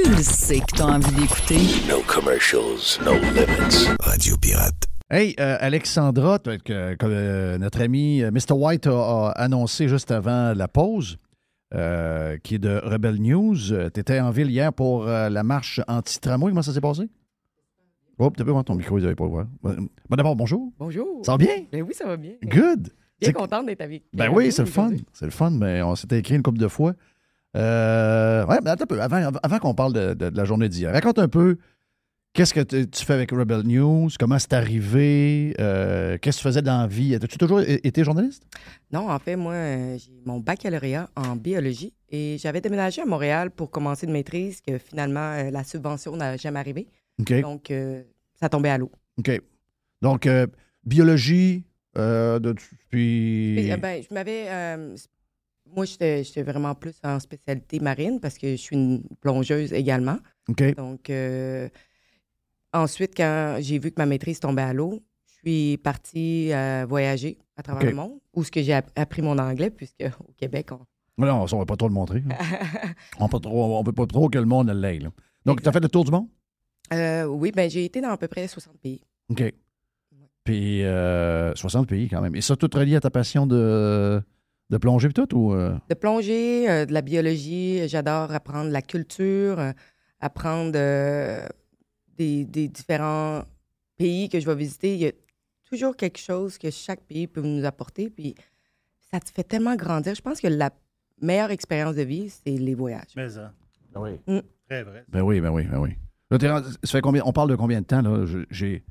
Tu le sais que t'as envie d'écouter. No commercials, no limits. Radio Pirate. Hey, Alexandra, notre ami Mr. White a annoncé juste avant la pause, qui est de Rebel News. Tu étais en ville hier pour la marche anti-tramway. Comment ça s'est passé? Oh, tu peux voir ton micro, ils n'avaient pas voir. Bon, d'abord, bonjour. Bonjour. Ça va bien? Ben oui, ça va bien. Good. Bien contente d'être avec Ben oui, c'est le fun. C'est le fun, mais on s'était écrit une couple de fois. Ouais, mais attends un peu. Avant qu'on parle de la journée d'hier, raconte un peu qu'est-ce que tu fais avec Rebel News, comment c'est arrivé, qu'est-ce que tu faisais dans la vie. As-tu toujours été journaliste? Non, en fait, moi, j'ai mon baccalauréat en biologie et j'avais déménagé à Montréal pour commencer une maîtrise que finalement, la subvention n'a jamais arrivé. OK. Donc, ça tombait à l'eau. OK. Donc, biologie, puis... Ben, je m'avais... moi, j'étais vraiment plus en spécialité marine parce que je suis une plongeuse également. OK. Donc, ensuite, quand j'ai vu que ma maîtrise tombait à l'eau, je suis partie voyager à travers le monde, où ce que j'ai appris mon anglais, puisque au Québec, Non, ça, on ne va pas trop le montrer. On ne peut pas trop que le monde l'aille. Là. Donc, tu as fait le tour du monde? Oui, ben j'ai été dans à peu près 60 pays. OK. Puis, 60 pays quand même. Et ça, tout relié à ta passion de plonger et tout? Ou, De plonger, de la biologie. J'adore apprendre la culture, apprendre des différents pays que je vais visiter. Il y a toujours quelque chose que chaque pays peut nous apporter. Puis, ça te fait tellement grandir. Je pense que la meilleure expérience de vie, c'est les voyages. Mais ça. oui. Très vrai. Ben oui. Là, ça fait combien, on parle de combien de temps, là? J'ai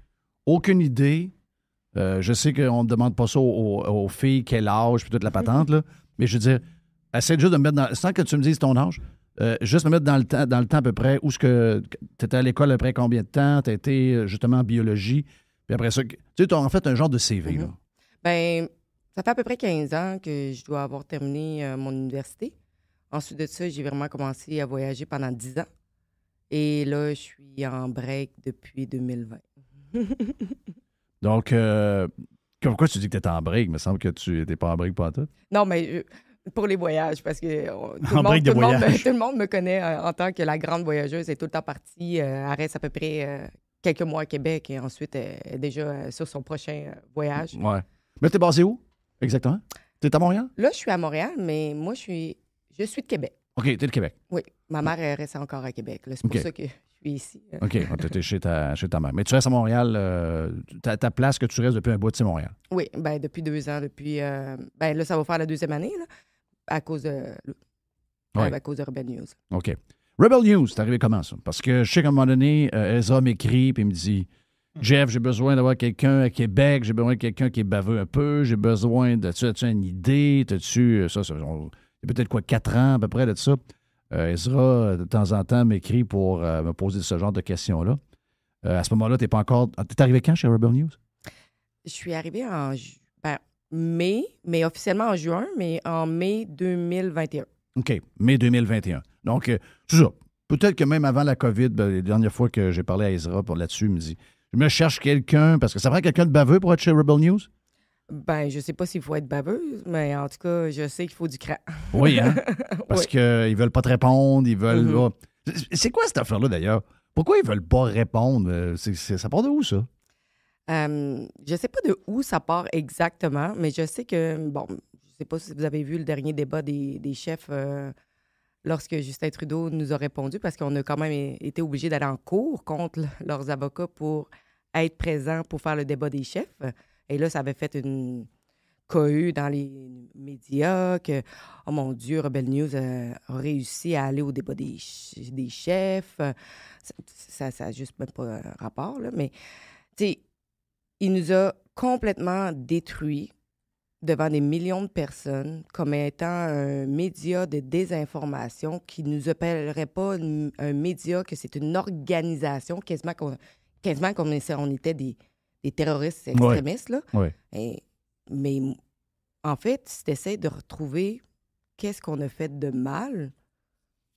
aucune idée. Je sais qu'on ne demande pas ça aux filles, quel âge, puis toute la patente, là. Mais je veux dire, essaie juste de me mettre dans... Sans que tu me dises ton âge, juste me mettre dans le temps à peu près, où est-ce que tu étais à l'école après combien de temps, tu as été justement en biologie, puis après ça, tu sais, tu as en fait un genre de CV, là. Ben, ça fait à peu près 15 ans que je dois avoir terminé mon université. Ensuite de ça, j'ai vraiment commencé à voyager pendant 10 ans. Et là, je suis en break depuis 2020. Donc, pourquoi tu dis que tu étais en break? Il me semble que tu n'étais pas en break pas tout. Non, mais pour les voyages, parce que tout le monde me connaît en tant que la grande voyageuse. Elle est tout le temps partie. Elle reste à peu près quelques mois à Québec et ensuite elle est déjà sur son prochain voyage. Ouais. Mais tu es basé où, exactement? Tu es à Montréal? Là, je suis à Montréal, mais moi, je suis de Québec. OK, tu es de Québec. Oui, ma mère elle reste encore à Québec. là. C'est pour ça que je suis ici. OK, tu étais chez ta mère. Mais tu restes à Montréal, ta place que tu restes depuis un bout, c'est Montréal. Oui, ben depuis 2 ans. Ben là, ça va faire la 2e année, là, à cause de Rebel News. OK. Rebel News, c'est arrivé comment, ça? Parce que je sais qu'à un moment donné, Ezra m'écrit et me dit « Jeff, j'ai besoin d'avoir quelqu'un à Québec, j'ai besoin de quelqu'un qui est baveux un peu, j'ai besoin de... As-tu une idée? As-tu... Ça, il y a peut-être 4 ans à peu près de ça. Ezra, de temps en temps, m'écrit pour me poser ce genre de questions-là. À ce moment-là, t'es pas encore... T'es arrivé quand chez Rebel News? Je suis arrivée en mai, mais officiellement en juin, mais en mai 2021. OK, mai 2021. Donc, c'est ça. Peut-être que même avant la COVID, les dernières fois que j'ai parlé à Ezra là-dessus, il me dit « Je me cherche quelqu'un, parce que ça prend quelqu'un de baveux pour être chez Rebel News? » Ben, je sais pas s'il faut être baveuse, mais en tout cas, je sais qu'il faut du cran. Oui, hein? Parce Oui. qu'ils veulent pas te répondre, ils veulent... C'est quoi cette affaire-là, d'ailleurs? Pourquoi ils veulent pas répondre? Ça part de où, ça? Je sais pas de où ça part exactement, mais je sais que, bon, je sais pas si vous avez vu le dernier débat des chefs lorsque Justin Trudeau nous a répondu, parce qu'on a quand même été obligés d'aller en cours contre leurs avocats pour être présents pour faire le débat des chefs. Et là, ça avait fait une cohue dans les médias que, oh mon Dieu, Rebel News a réussi à aller au débat des chefs. Ça n'a juste même pas rapport, là. Mais, tu sais, il nous a complètement détruits devant des millions de personnes comme étant un média de désinformation qui ne nous appellerait pas un média, que c'est une organisation, quasiment qu'on était des terroristes extrémistes. Là. Ouais. Mais en fait, si tu essaies de retrouver qu'est-ce qu'on a fait de mal,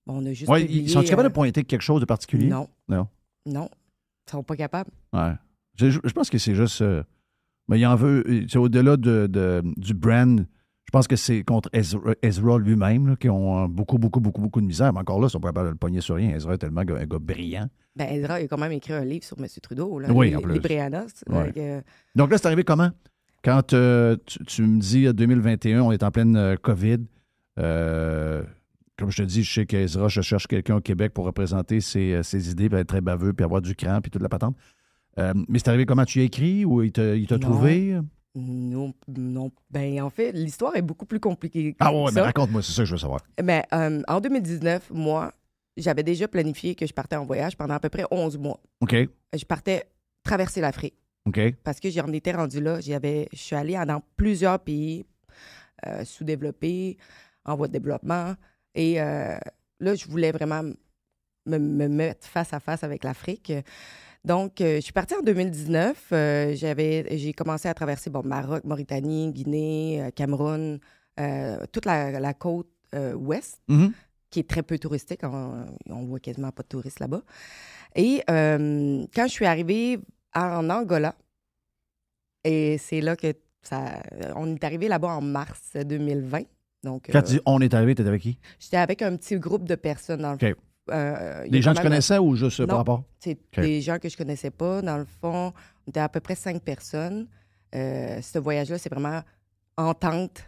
on a juste publié... Ils sont capables de pointer quelque chose de particulier? Non. Non. Non. Ils sont pas capables. Ouais. Je pense que c'est juste... mais il en veut... C'est au-delà du brand. Je pense que c'est contre Ezra lui-même là, qui ont beaucoup de misère. Mais encore là, ils sont pas capables de le pogner sur rien. Ezra est tellement un gars brillant. Ben, Ezra il a quand même écrit un livre sur M. Trudeau. Là, Oui, en plus. Les Briannas. Ouais. Donc là, c'est arrivé comment? Quand tu me dis 2021, on est en pleine COVID. Comme je te dis, je sais qu'Ezra, je cherche quelqu'un au Québec pour représenter ses idées, puis être très baveux, puis avoir du cran, puis toute la patente. Mais c'est arrivé comment? Tu y as écrit ou il t'a trouvé? Non. Ben, en fait, l'histoire est beaucoup plus compliquée que Ah ouais, ça. mais raconte-moi, c'est ça que je veux savoir. Ben, en 2019, moi, j'avais déjà planifié que je partais en voyage pendant à peu près 11 mois. OK. Je partais traverser l'Afrique OK. parce que j'en étais rendue là. Je suis allée dans plusieurs pays sous-développés, en voie de développement. Et là, je voulais vraiment me mettre face à face avec l'Afrique. Donc, je suis partie en 2019. J'ai commencé à traverser Maroc, Mauritanie, Guinée, Cameroun, toute la côte ouest, qui est très peu touristique. On voit quasiment pas de touristes là-bas. Et quand je suis arrivée en Angola, et c'est là que on est arrivé là-bas en mars 2020. Donc, quand tu dis on est arrivé, t'étais avec qui? J'étais avec un petit groupe de personnes dans le fond. Des gens que tu connaissais ou juste par rapport? C'est des gens que je connaissais pas. Dans le fond, on était à peu près 5 personnes. Ce voyage-là, c'est vraiment en tente.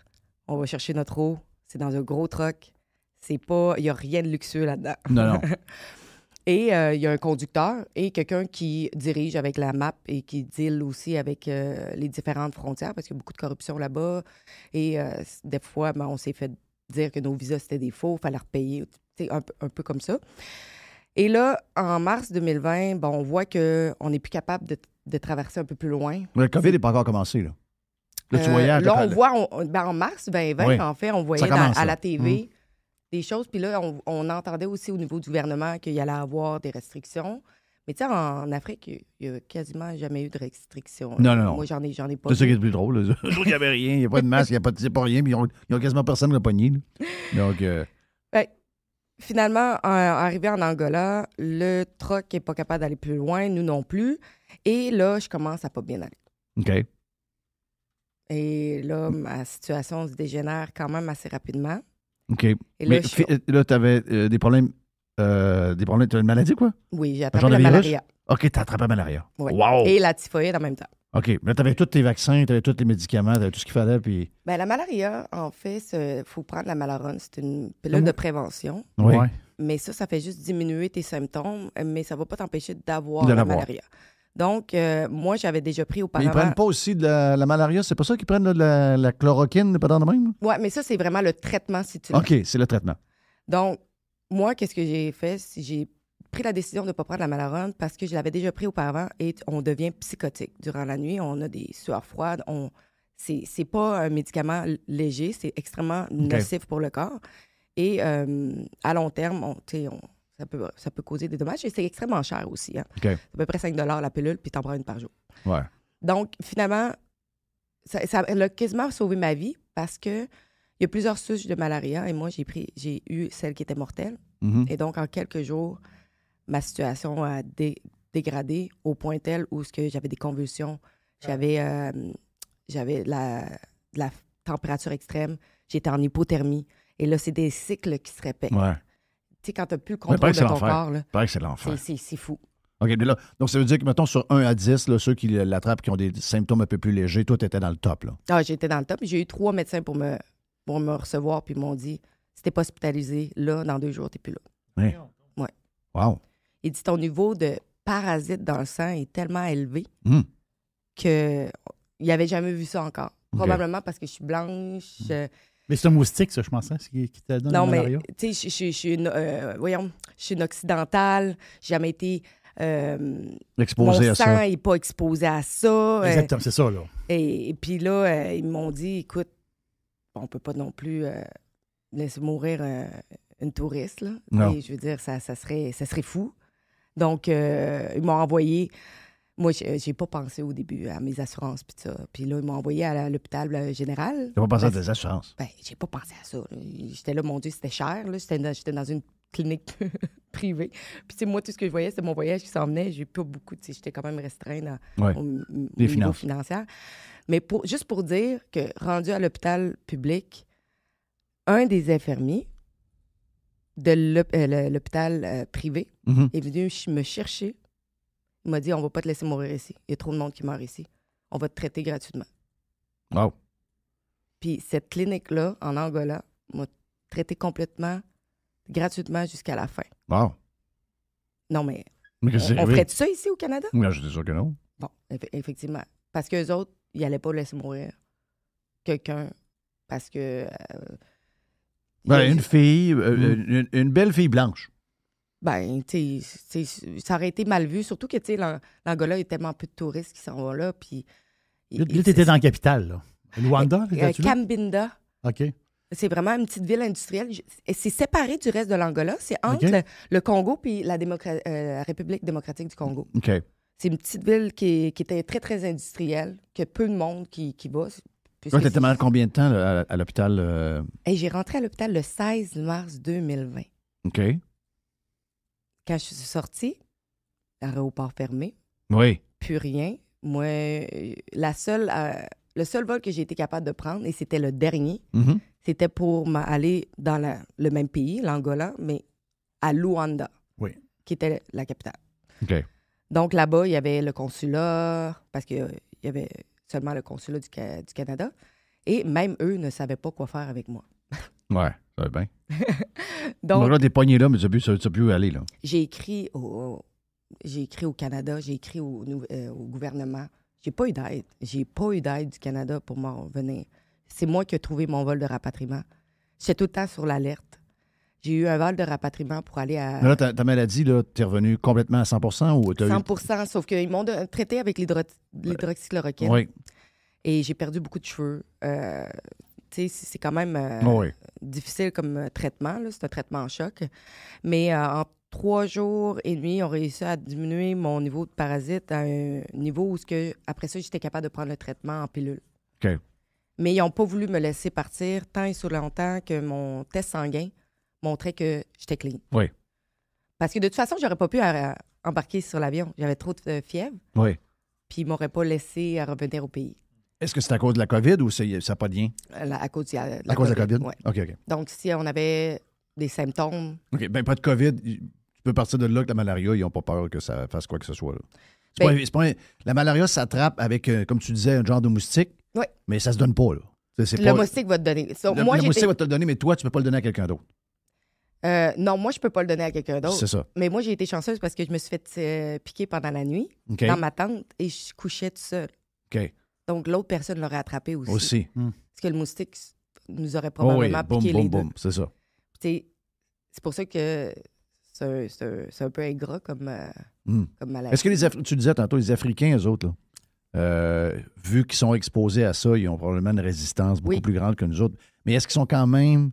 On va chercher notre eau. C'est dans un gros truck. Il n'y a rien de luxueux là-dedans. Non. Et il y a un conducteur et quelqu'un qui dirige avec la map et qui deal aussi avec les différentes frontières parce qu'il y a beaucoup de corruption là-bas. Et des fois, on s'est fait dire que nos visas, c'était des faux. Il fallait repayer. Un peu comme ça. Et là, en mars 2020, on voit qu'on n'est plus capable de traverser un peu plus loin. Le COVID n'est pas encore commencé, là. Là, tu voyages. Là, on voit, en mars 2020, oui. En fait, on voyait à la TV des choses. Puis là, on entendait aussi au niveau du gouvernement qu'il y allait avoir des restrictions. Mais tu sais, en Afrique, il n'y a quasiment jamais eu de restrictions. Non. Moi, j'en ai pas. C'est ça qui est le plus drôle. Il n'y avait rien, il n'y a pas de masque, il n'y a pas rien, puis ils n'ont quasiment personne de pogné. Donc... Finalement, arrivé en Angola, le truck n'est pas capable d'aller plus loin, nous non plus. Et là, je commence à pas bien aller. OK. Et là, ma situation se dégénère quand même assez rapidement. OK. Et là, là tu avais des problèmes. Tu as une maladie, quoi? Oui, j'ai attrapé la malaria. OK, tu as attrapé la malaria. Oui. Wow! Et la typhoïde en même temps. OK. Là, tu avais tous tes vaccins, tu avais tous les médicaments, tu avais tout ce qu'il fallait. Puis... Bien, la malaria, en fait, il faut prendre la Malarone. C'est une pilule de prévention. Oui. Mais ça fait juste diminuer tes symptômes, mais ça ne va pas t'empêcher d'avoir la malaria. Donc, moi, j'avais déjà pris auparavant... Mais ils prennent pas aussi de la malaria? C'est pas ça qu'ils prennent de la chloroquine, pas dans le même? Oui, mais ça, c'est vraiment le traitement si tu OK, c'est le traitement. Donc, moi, qu'est-ce que j'ai fait? J'ai pris la décision de ne pas prendre la Malarone parce que je l'avais déjà pris auparavant et on devient psychotique. Durant la nuit, on a des sueurs froides. C'est pas un médicament léger, c'est extrêmement nocif pour le corps. Et à long terme, ça peut causer des dommages et c'est extrêmement cher aussi. Hein? Okay. C'est à peu près 5 $ la pilule, puis t'en prends une par jour. Ouais. Donc, finalement, ça a quasiment sauvé ma vie parce que il y a plusieurs souches de malaria et moi, j'ai eu celle qui était mortelle. Mm-hmm. Et donc, en quelques jours, ma situation a dégradé au point tel où j'avais des convulsions, j'avais la température extrême, j'étais en hypothermie. Et là, c'est des cycles qui se répètent. Ouais. Tu sais, quand tu n'as plus le contrôle de ton corps, là, c'est l'enfer. C'est fou. OK, mais là, donc ça veut dire que, mettons, sur 1 à 10, là, ceux qui l'attrapent, qui ont des symptômes un peu plus légers, toi, tu étais dans le top, là. Ah, j'étais dans le top. J'ai eu 3 médecins pour me recevoir, puis ils m'ont dit, si t'es pas hospitalisé, là, dans 2 jours, t'es plus là. Oui. Ouais. Wow. Il dit, ton niveau de parasites dans le sang est tellement élevé qu'il n'avait jamais vu ça encore. Okay. Probablement parce que je suis blanche. Mais c'est un moustique, ça, je pense, hein, qui te donne la malaria. Non, mais, tu sais, je suis une occidentale. J'ai jamais été... exposé mon à sang ça. n'est pas exposé à ça. Exactement, c'est ça, là. Et puis là, ils m'ont dit, écoute, on peut pas non plus laisser mourir une touriste, là. Non. Et je veux dire, ça serait fou. Donc, ils m'ont envoyé... Moi, j'ai pas pensé au début à mes assurances puis ça. Puis là, ils m'ont envoyé à l'hôpital général. Tu n'as pas pensé à des assurances? Ben, j'ai pas pensé à ça. J'étais là, mon Dieu, c'était cher. Là. J'étais dans une clinique privé. Puis, tu sais, moi, tout ce que je voyais, c'était mon voyage qui s'en venait. J'ai pas beaucoup, tu sais, j'étais quand même restreinte au niveau financier. Mais juste pour dire que, rendu à l'hôpital public, un des infirmiers de l'hôpital privé est venu me chercher. Il m'a dit, on va pas te laisser mourir ici. Il y a trop de monde qui meurt ici. On va te traiter gratuitement. Wow. Puis cette clinique-là, en Angola, m'a traité complètement, gratuitement jusqu'à la fin. Wow. Non, mais on ferait ça ici au Canada? Oui, je suis sûr que non. Bon, effectivement. Parce qu'eux autres, ils n'allaient pas laisser mourir quelqu'un parce que... une fille, une belle fille blanche. Ben, tu sais, ça aurait été mal vu, surtout que, tu sais, l'Angola, il y a tellement peu de touristes qui s'en vont là, puis... Là, tu étais dans la capitale, là. Luanda? Kambinda. OK. C'est vraiment une petite ville industrielle. C'est séparé du reste de l'Angola. C'est entre le Congo et la République démocratique du Congo. OK. C'est une petite ville qui était très, très industrielle, que peu de monde qui va. Tu étais malade combien de temps là, à l'hôpital? J'ai rentré à l'hôpital le 16 mars 2020. OK. Quand je suis sortie, l'aéroport fermé. Oui. Plus rien. Moi, le seul vol que j'ai été capable de prendre, et c'était le dernier, c'était pour aller dans le même pays, l'Angola, mais à Luanda, qui était la capitale. OK. Donc là-bas, il y avait le consulat, parce qu'il y avait seulement le consulat du Canada, et même eux ne savaient pas quoi faire avec moi. Ouais, ça va bien. Donc, là, t'es pogné là, mais tu n'as plus où aller, là. J'ai écrit au Canada, j'ai écrit au gouvernement. J'ai pas eu d'aide. J'ai pas eu d'aide du Canada pour m'en revenir. C'est moi qui ai trouvé mon vol de rapatriement. J'étais tout le temps sur l'alerte. J'ai eu un vol de rapatriement pour aller à... Mais là, ta maladie, là, t'es revenu complètement à 100% ou t'as 100%, sauf qu'ils m'ont traité avec l'hydroxychloroquine. Oui. Et j'ai perdu beaucoup de cheveux. Tu sais, c'est quand même difficile comme traitement. Là. C'est un traitement en choc. Mais en 3 jours et demi, ils ont réussi à diminuer mon niveau de parasite à un niveau où, après ça, j'étais capable de prendre le traitement en pilule. OK. Mais ils n'ont pas voulu me laisser partir tant et si longtemps que mon test sanguin montrait que j'étais clean. Oui. Parce que de toute façon, j'aurais pas pu embarquer sur l'avion. J'avais trop de fièvre. Oui. Puis ils m'auraient pas laissé revenir au pays. Est-ce que c'est à cause de la COVID ou ça n'a pas de lien? À cause de la à cause de la COVID? Oui. OK. Donc, si on avait des symptômes... OK. Bien, pas de COVID. Tu peux partir de là que la malaria, ils n'ont pas peur que ça fasse quoi que ce soit. Là. La malaria s'attrape avec, comme tu disais, un genre de moustique. Oui. Mais ça se donne pas, là. Le moustique va te donner. Le moustique va te le donner, mais toi, tu ne peux pas le donner à quelqu'un d'autre. Non, moi, je peux pas le donner à quelqu'un d'autre. C'est ça. Mais moi, j'ai été chanceuse parce que je me suis fait piquer pendant la nuit dans ma tente et je couchais tout seul. OK. Donc, l'autre personne l'aurait attrapé aussi. Parce que le moustique nous aurait probablement piqué les deux. C'est ça. C'est pour ça que c'est un peu ingrat comme maladie. Est-ce que tu disais tantôt, les Africains, eux autres, là, vu qu'ils sont exposés à ça, ils ont probablement une résistance beaucoup plus grande que nous autres. Mais est-ce qu'ils sont quand même,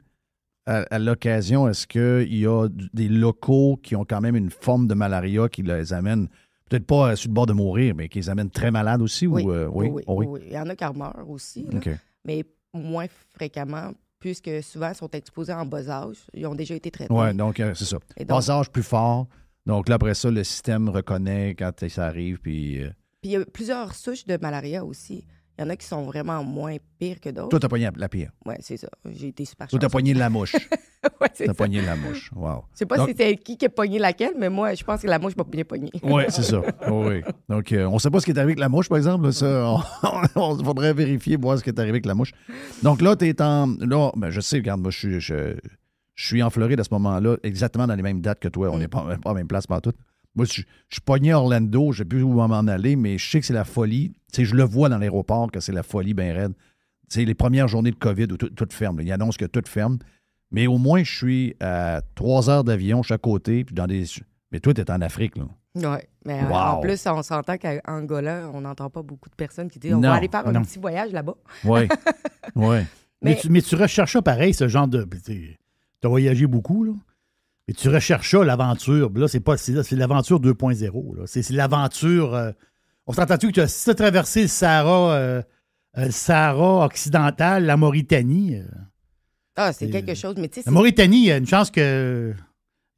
à l'occasion, est-ce qu'il y a des locaux qui ont quand même une forme de malaria qui les amène, peut-être pas sur le bord de mourir, mais qui les amène très malades aussi? Oui. Oui. Il y en a qui en meurent aussi, OK. mais moins fréquemment, puisque souvent, ils sont exposés en bas âge. Ils ont déjà été traités. Oui, donc c'est ça. Bas âge plus fort. Donc là, après ça, le système reconnaît quand ça arrive. Puis il y a plusieurs souches de malaria aussi. Il y en a qui sont vraiment moins pires que d'autres. Toi, t'as pogné la pire. Oui, c'est ça. J'ai été super Toi, t'as pogné la mouche. Oui, c'est ça. T'as pogné la mouche. Wow. Je sais pas si c'est qui a pogné laquelle, mais moi, je pense que la mouche m'a bien pogné. Oui, c'est ça. Oui. Donc, on ne sait pas ce qui est arrivé avec la mouche, par exemple. Là, ça, on faudrait vérifier, voir ce qui est arrivé avec la mouche. Donc là, tu es en... Là, ben, je sais, regarde, moi, je suis en Floride à ce moment-là, exactement dans les mêmes dates que toi. On n'est pas à la même place partout. Moi, je suis pogné à Orlando, je ne sais plus où m'en aller, mais je sais que c'est la folie. Tu sais, je le vois dans l'aéroport que c'est la folie bien raide. Tu sais, les premières journées de COVID où tout ferme. Là. Ils annoncent que tout ferme. Mais au moins, je suis à 3 heures d'avion chaque côté. Puis mais toi, tu es en Afrique, là. Oui, mais en plus, on s'entend qu'à Angola, on n'entend pas beaucoup de personnes qui disent on va aller faire un petit voyage là-bas. Oui, oui. Mais tu recherches ça pareil, ce genre de... Tu as voyagé beaucoup, là. Et tu recherches ça, l'aventure. Là, c'est l'aventure 2.0. Là. C'est l'aventure... on s'entend-tu que si tu as traversé le Sahara occidental, la Mauritanie... c'est quelque chose, mais tu sais... La Mauritanie, il y a une chance que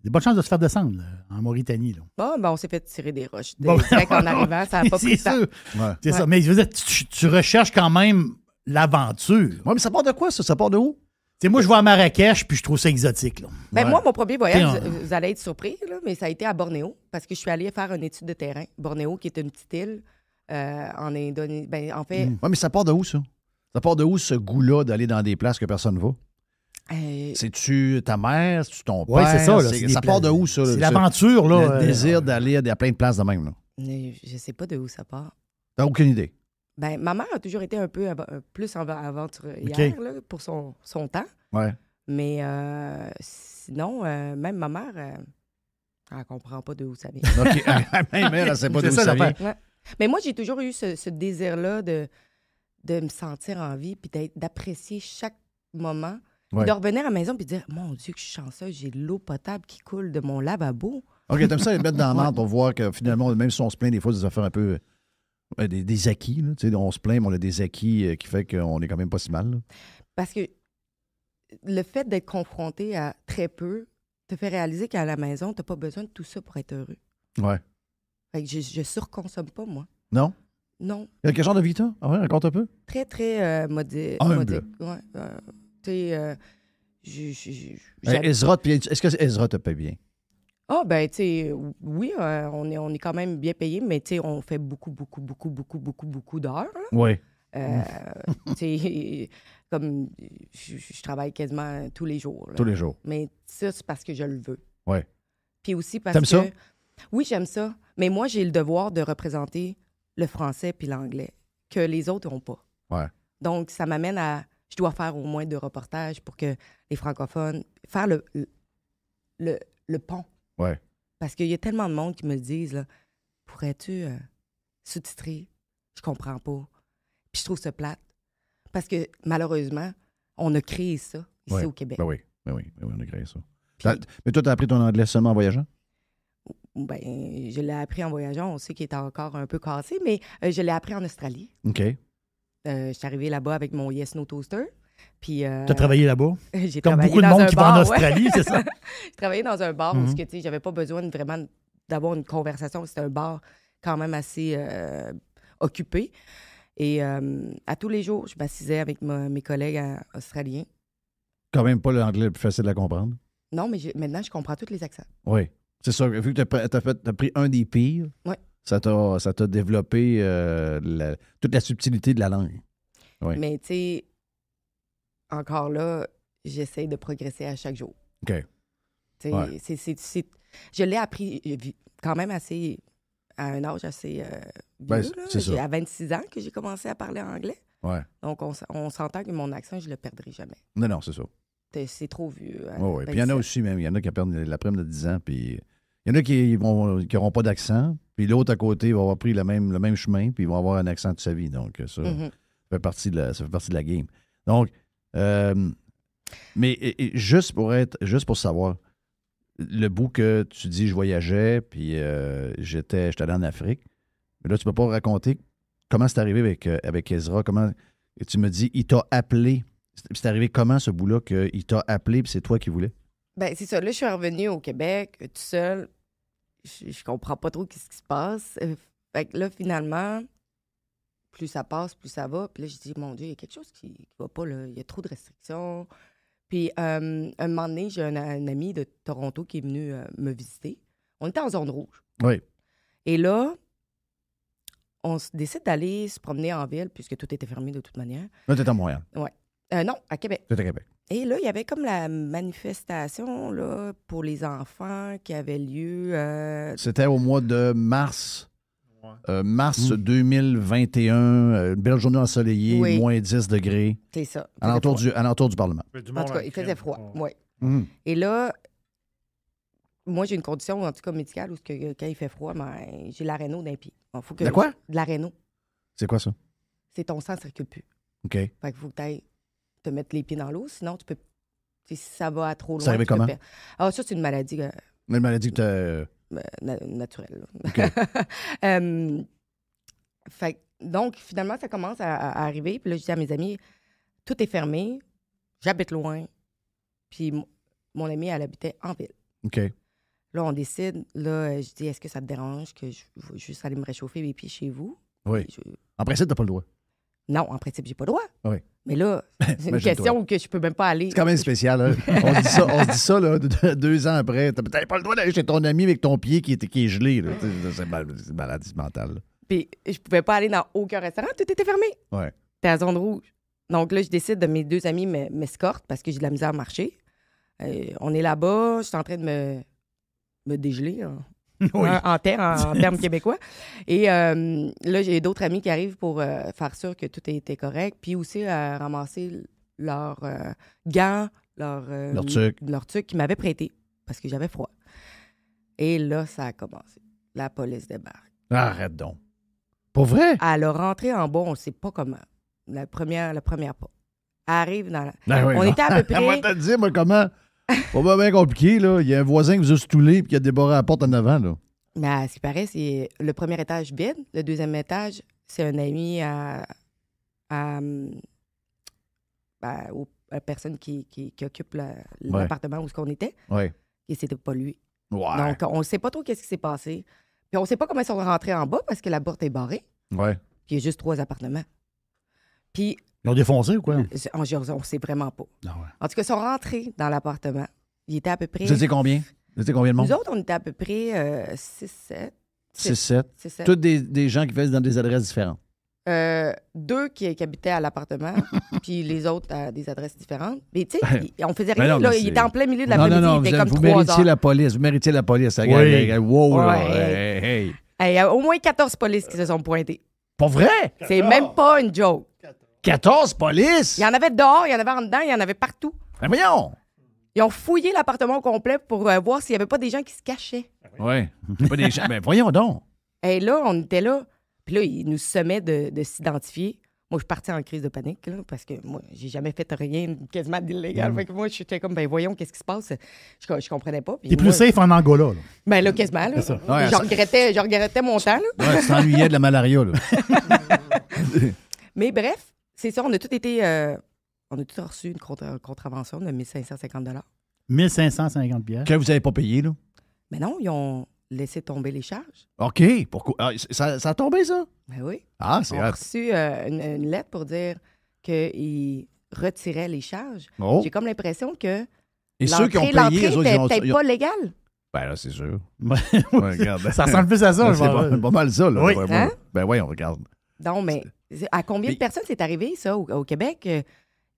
Des bonnes chances de se faire descendre là, en Mauritanie. Là. Bon, ben, on s'est fait tirer des roches. Bon, Direct en arrivant, ça n'a pas pris c'est de temps. sûr. Ouais. C'est ça. Mais je veux dire, tu recherches quand même l'aventure. Ouais, mais ça part de quoi, ça? Ça part de où? Tu sais, moi, je vais à Marrakech, puis je trouve ça exotique. Là. Ben, Ouais. moi, mon premier voyage, T'sais, vous allez être surpris, là, mais ça a été à Bornéo, parce que je suis allée faire une étude de terrain. Bornéo, qui est une petite île en Indonésie. Ben, en fait, Ouais, mais ça part de où, ça? Ça part de où, ce goût-là d'aller dans des places que personne ne va? C'est-tu ta mère? C'est-tu ton père? Oui, c'est ça. Là, c'est ça des part de pla- où, ça? C'est l'aventure. Là, Le désir d'aller à plein de places de même, là. je sais pas de où ça part. T'as aucune idée? Ben, ma mère a toujours été un peu plus aventurière OK. là, pour son temps. Ouais. Mais sinon, même ma mère, elle comprend pas de où ça vient. OK. Même elle, elle sait pas C'est d'où ça, ça vient. l'affaire. Ouais. Mais moi, j'ai toujours eu ce désir-là de me sentir en vie puis d'apprécier chaque moment. Ouais. De revenir à la maison puis de dire, mon Dieu, que je suis chanceuse, j'ai de l'eau potable qui coule de mon lavabo. OK, t'aimes ça les mettre dans la marde pour voir que finalement, même si on se plaint des fois des affaires un peu... des acquis, là. Tu sais, on se plaint, mais on a des acquis qui fait qu'on est quand même pas si mal, là. Parce que le fait d'être confronté à très peu te fait réaliser qu'à la maison, tu n'as pas besoin de tout ça pour être heureux. Ouais. Fait que je surconsomme pas, moi. Non? Non. Quel genre de vie t'as? Ah ouais, raconte un peu. Très, très modique. Humble. Ouais. Tu sais, Ezra, est-ce que Ezra te paye bien? Ah, ben, tu sais, oui, on est quand même bien payé, mais tu sais, on fait beaucoup d'heures. Là. Oui. Tu sais, comme je travaille quasiment tous les jours. Là. Tous les jours. Mais ça, c'est parce que je le veux. Oui. Puis aussi parce T'aimes que... ça? Oui, j'aime ça. Mais moi, j'ai le devoir de représenter le français puis l'anglais que les autres n'ont pas. Ouais. Donc, ça m'amène à... Je dois faire au moins 2 reportages pour que les francophones... Faire le pont. Ouais. Parce qu'il y a tellement de monde qui me le disent, là, pourrais-tu sous-titrer? Je comprends pas. Puis je trouve ça plate. Parce que, malheureusement, on a créé ça ici Ouais. au Québec. Ben oui, on a créé ça. Mais toi, t'as appris ton anglais seulement en voyageant? Ben, je l'ai appris en voyageant. On sait qu'il est encore un peu cassé, mais je l'ai appris en Australie. OK. Je suis arrivée là-bas avec mon Yes No Toaster. Puis, Tu as travaillé là-bas? j'ai Comme travaillé beaucoup de dans monde un qui va bar, en ouais. Australie, c'est ça? J'ai travaillé dans un bar Mhm. où je n'avais pas besoin vraiment d'avoir une conversation. C'était un bar quand même assez occupé. Et à tous les jours, je m'assisais avec mes collègues australiens. Quand même pas l'anglais le plus facile à comprendre. Non, mais maintenant, je comprends tous les accents. Oui. C'est ça. Vu que t'as pris un des pires, Ouais. ça t'a développé toute la subtilité de la langue. Oui. Mais tu sais, encore là, j'essaie de progresser à chaque jour. OK. Tu sais, Ouais. je l'ai appris quand même assez à un âge assez vieux. Ben, là. c'est ça. J'ai à 26 ans que j'ai commencé à parler anglais. Ouais. Donc, on s'entend que mon accent, je le perdrai jamais. Non, c'est ça. C'est trop vieux. Oui, oui. Puis il y en a aussi, même. Il y en a qui perdent l'après-midi de 10 ans. Puis il y en a qui n'auront pas d'accent. Puis l'autre à côté va avoir pris le même chemin. Puis ils vont avoir un accent de sa vie. Donc, ça, Mhm. ça fait partie de la game. Donc, mais juste pour savoir, le bout que tu dis, je voyageais, puis j'étais allé en Afrique. Mais là, tu peux pas raconter comment c'est arrivé avec Ezra. Comment tu me dis, il t'a appelé. C'est arrivé comment ce bout-là qu'il t'a appelé puis c'est toi qui voulais? Ben, c'est ça. Là, je suis revenue au Québec, tout seul. Je comprends pas trop ce qui se passe. Fait que là, finalement, plus ça passe, plus ça va. Puis là, je dis, mon Dieu, il y a quelque chose qui va pas, là. Il y a trop de restrictions. Puis, un moment donné, j'ai un ami de Toronto qui est venu me visiter. On était en zone rouge. Oui. Et là, on décide d'aller se promener en ville, puisque tout était fermé de toute manière. Là, t'es à Montréal. Non, à Québec. T'es à Québec. Et là, il y avait comme la manifestation là, pour les enfants qui avait lieu. C'était au mois de mars. Mars 2021, une belle journée ensoleillée, Oui. moins 10 degrés, C'est ça. alentour du Parlement. En tout cas, il faisait froid. Ouais. Mhm. Et là, moi, j'ai une condition, en tout cas médicale, où quand il fait froid, ben, j'ai la réno d'un pied. Bon, faut que De quoi? De la réno. C'est quoi ça? C'est ton sang ne circule plus. OK. Fait qu'il faut que tu ailles te mettre les pieds dans l'eau, sinon tu peux. Si ça va à trop loin. C'est arrivé tu peux comment? perdre. Ah, ça, c'est une maladie Une maladie que naturelle. là. OK. Fait que, donc, finalement, ça commence à arriver. Puis là, je dis à mes amis, tout est fermé, j'habite loin. Puis mon amie, elle habitait en ville. OK. Là, on décide. Là, je dis, est-ce que ça te dérange que je vais juste aller me réchauffer les pieds chez vous? Oui. En principe, t'as pas le droit. Non, en principe, j'ai pas le droit. Oui. Mais là, c'est une Imagine-toi. question que je peux même pas aller. C'est quand même spécial. Hein? On se dit ça là, 2 ans après. T'as peut-être pas le droit d'aller chez ton ami avec ton pied qui est gelé. Là. C'est maladie mentale. Là. Puis je pouvais pas aller dans aucun restaurant. Tout était fermé. Ouais. C'était à zone rouge. Donc là, je décide de mes 2 amis m'escortent parce que j'ai de la misère à marcher. On est là-bas. Je suis en train de me dégeler en termes québécois. Et là, j'ai d'autres amis qui arrivent pour faire sûr que tout était correct. Puis aussi ramasser leurs gants, leur tuc qu'ils m'avaient prêté parce que j'avais froid. Et là, ça a commencé. La police débarque. Arrête donc. Pas vrai? Elle a rentré en bas, on ne sait pas comment. La première pas. Elle arrive dans la... Ben oui, on était à peu Moi, près... te dire, moi, comment? Pas bien compliqué, là. Il y a un voisin qui vous a stoulé et qui a débarré la porte en avant, là. Mais à ce qui paraît, c'est le premier étage vide. Le deuxième étage, c'est un ami à la personne qui occupe l'appartement où on était. Oui. Et c'était pas lui. Ouais. Donc, on ne sait pas trop qu'est-ce qui s'est passé. Puis on ne sait pas comment ils sont rentrés en bas parce que la porte est barrée. Ouais. Puis il y a juste 3 appartements. Puis Ils ont défoncé ou quoi? on ne sait vraiment pas. Non, ouais. En tout cas, ils sont rentrés dans l'appartement. Il était à peu près... Vous étiez combien? Vous étiez combien de monde? Nous autres, on était à peu près 6-7. 6-7. 6-7. Tous des gens qui faisaient dans des adresses différentes. 2 qui habitaient à l'appartement, puis les autres à des adresses différentes. Mais tu sais, on faisait Ben rien. non, Là, mais il c'est- était en plein milieu de Non, l'après-midi. non, Il était comme vous 3 méritiez heures. la police. Vous méritiez la police. Oui. Wow, là. Ouais. Hey. Il y a au moins 14 polices qui se sont pointées. Pas vrai? C'est même pas une joke. 14 polices? Il y en avait dehors, il y en avait en dedans, il y en avait partout. Ben voyons! Ils ont fouillé l'appartement au complet pour voir s'il n'y avait pas des gens qui se cachaient. Ouais. C'est pas des gens. Ben voyons donc. Et là, on était là. Puis là, ils nous semmaient de s'identifier. Moi, je suis partie en crise de panique, là, parce que moi, j'ai jamais fait rien quasiment d'illégal. Fait que moi, j'étais comme, ben voyons, qu'est-ce qui se passe? Je comprenais pas. Puis T'es plus moi, safe en Angola, là. Ben là, quasiment, là. C'est ça. Ouais, je regrettais mon temps, là. Ouais, tu t'ennuyais de la malaria, là. Mais bref, c'est ça, on a tous été... on a tous reçu une contravention de 1550 $. 1550 pièces. Que vous n'avez pas payé, là? Mais non, ils ont laissé tomber les charges. OK. Pourquoi? Ah, ça a tombé, ça? Ben oui. Ah, c'est On a hot. reçu une lettre pour dire qu'ils retiraient les charges. Oh. J'ai comme l'impression que Et ceux qui ont payé, l'entrée eux autres, était ils ont... peut-être pas légale. Ben là, c'est sûr. Ouais. Ouais, regarde. Ça ressemble plus à ça, je C'est vois. pas mal ça, là. Oui. Ouais, Hein? Ben oui, on regarde. Non, mais à combien de personnes c'est arrivé, ça, au Québec,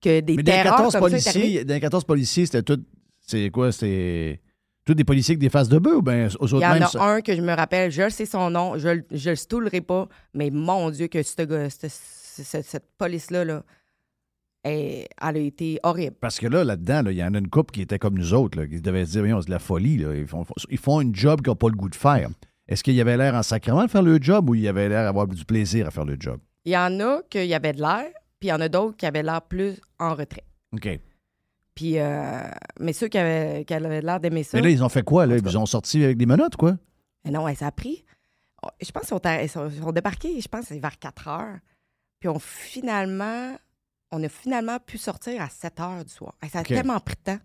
que des Mais dans les terreurs 14 comme ça est arrivé? policiers, dans les 14 policiers, c'était tout... C'est quoi? C'est... Tous des policiers avec des faces de bœuf ou bien aux autres Il y en même a ça? un que je me rappelle, je sais son nom, je le stoulerai pas, mais mon Dieu, que cette police-là, là, elle a été horrible. Parce que là-dedans, il y en a une couple qui était comme nous autres, là, qui devait se dire, voyons, c'est de la folie. Là. Ils font une job qu'ils n'ont pas le goût de faire. Est-ce qu'il y avait l'air en sacrement de faire le job ou il y avait l'air d'avoir du plaisir à faire le job? Il y en a qui y avait de l'air, puis il y en a d'autres qui avaient l'air plus en retrait. OK. Puis, mais ceux qui avaient l'air d'aimer ça... Mais là, ils ont fait quoi? Là? Ils vous ont sorti avec des menottes, quoi? Mais non, ça a pris... Je pense qu'ils sont débarqués, je pense que c'est vers 4 heures. Puis on a finalement pu sortir à 7 heures du soir. Ça a OK. tellement pris de temps.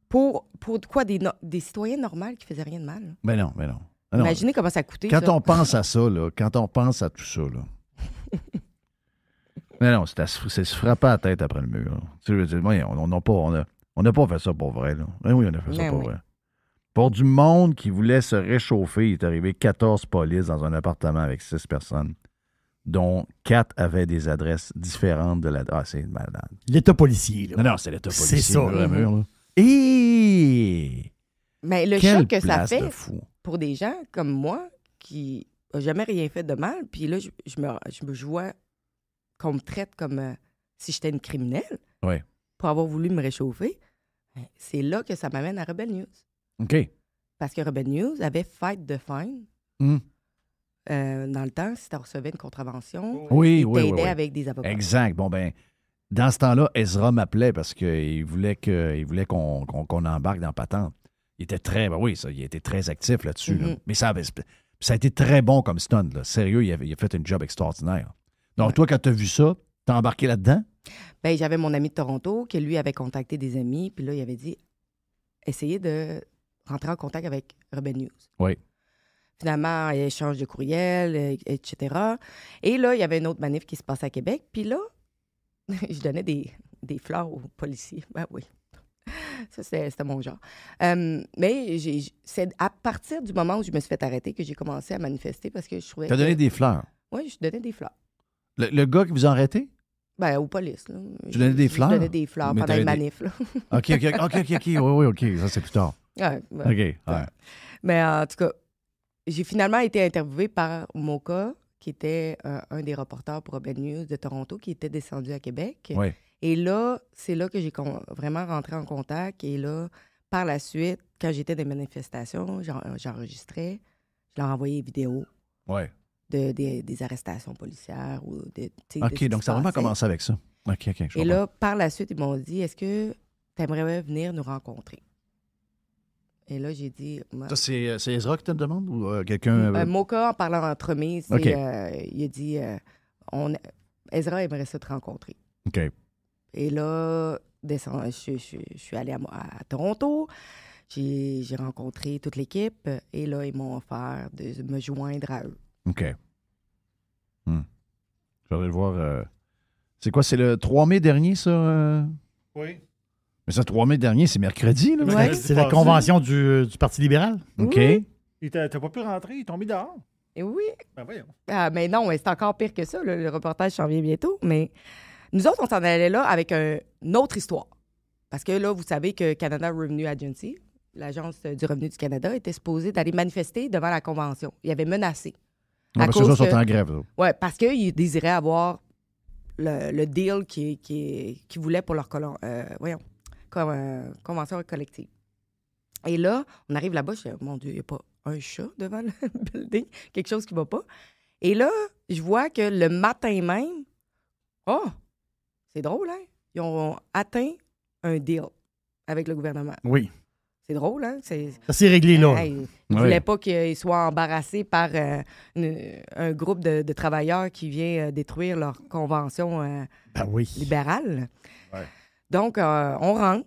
Pour quoi? Des citoyens normaux qui faisaient rien de mal. Là. Ben non, ben non. Ben non. Imaginez comment ça a coûté. Quand ça. on pense à ça, là, quand on pense à tout ça, là. Mais non, c'est se frapper à la tête après le mur. Là. Tu sais, on n'a pas fait ça pour vrai. Là. Ben oui, on a fait ça Ben pour oui. vrai. Pour du monde qui voulait se réchauffer, il est arrivé 14 polices dans un appartement avec 6 personnes, dont 4 avaient des adresses différentes de la... Ah, c'est malade. L'État policier, là. Non, c'est l'état policier. C'est ça. mur à mur, là. Et Mais le quelle choc que ça place fait de fou. pour des gens comme moi qui n'ont jamais rien fait de mal, puis là, je vois qu'on me traite comme si j'étais une criminelle Oui. pour avoir voulu me réchauffer. Ben, c'est là que ça m'amène à Rebel News. OK. Parce que Rebel News avait fait de fine. Hum. Dans le temps, si tu recevais une contravention, Oui, ils oui, oui, t'aidaient oui. avec des avocats. Exact. Bon, ben, dans ce temps-là, Ezra m'appelait parce qu'il voulait qu'on embarque dans Patente. Il était très, ben oui, ça, il était très actif là-dessus. Là. Mhm. Mais ça a été très bon comme stunt. Là. Sérieux, il a fait un job extraordinaire. Donc, toi, quand tu as vu ça, t'as embarqué là-dedans? Ben, j'avais mon ami de Toronto qui, lui, avait contacté des amis, puis là, il avait dit essayez de rentrer en contact avec Rebel News. Oui. Finalement, échange de courriels, etc. Et là, il y avait une autre manif qui se passait à Québec. Puis là, je donnais des fleurs aux policiers. Ben oui. Ça, c'était mon genre. Mais c'est à partir du moment où je me suis fait arrêter que j'ai commencé à manifester parce que je trouvais. Tu as donné des fleurs? Oui, je donnais des fleurs. Le gars qui vous a arrêté? Ben, aux polices. Là. Tu donnais des fleurs? Je donnais des fleurs Mais pendant une manif. Là. OK. Oui, OK. Ça, c'est plus tard. Ouais, OK. Ouais. Mais en tout cas, j'ai finalement été interviewée par Moka, qui était un des reporters pour Rebel News de Toronto, qui était descendu à Québec. Oui. Et là, c'est là que j'ai vraiment rentré en contact. Et là, par la suite, quand j'étais dans les manifestations, j'enregistrais, je leur envoyais des vidéos Oui. des arrestations policières. Ou OK, donc ça a vraiment commencé avec ça. OK. Et là, par la suite, ils m'ont dit, est-ce que tu aimerais venir nous rencontrer? Et là, j'ai dit... Ça, c'est Ezra qui te demande ou quelqu'un... Moka, en parlant entremise, OK. il a dit, Ezra aimerait ça te rencontrer. OK. Et là, je suis allée à Toronto. J'ai rencontré toute l'équipe. Et là, ils m'ont offert de me joindre à eux. OK. Je vais le voir. C'est quoi? C'est le 3 mai dernier, ça? Oui. Mais ça, 3 mai dernier, c'est mercredi, là? Ouais. C'est la convention du Parti libéral. OK. Oui. T'as pas pu rentrer, ils t'ont mis dehors. Et oui. Ben voyons. Ah, mais non, c'est encore pire que ça. Le reportage s'en vient bientôt. Mais nous autres, on s'en allait là avec une autre histoire. Parce que là, vous savez que Canada Revenue Agency, l'Agence du revenu du Canada, était supposée d'aller manifester devant la Convention. Il avait menacé. Parce que les autres sont en grève. Oui, parce qu'ils désiraient avoir le deal qu'ils voulaient pour leur convention collective. Et là, on arrive là-bas, je dis, mon Dieu, il n'y a pas un chat devant le building, quelque chose qui ne va pas. Et là, je vois que le matin même, c'est drôle, hein? Ils ont atteint un deal avec le gouvernement. Oui. C'est drôle, hein? Ça s'est réglé là. Ils ne voulaient pas qu'ils soient embarrassés par un groupe de travailleurs qui vient détruire leur convention libérale. Ouais. Donc, on rentre.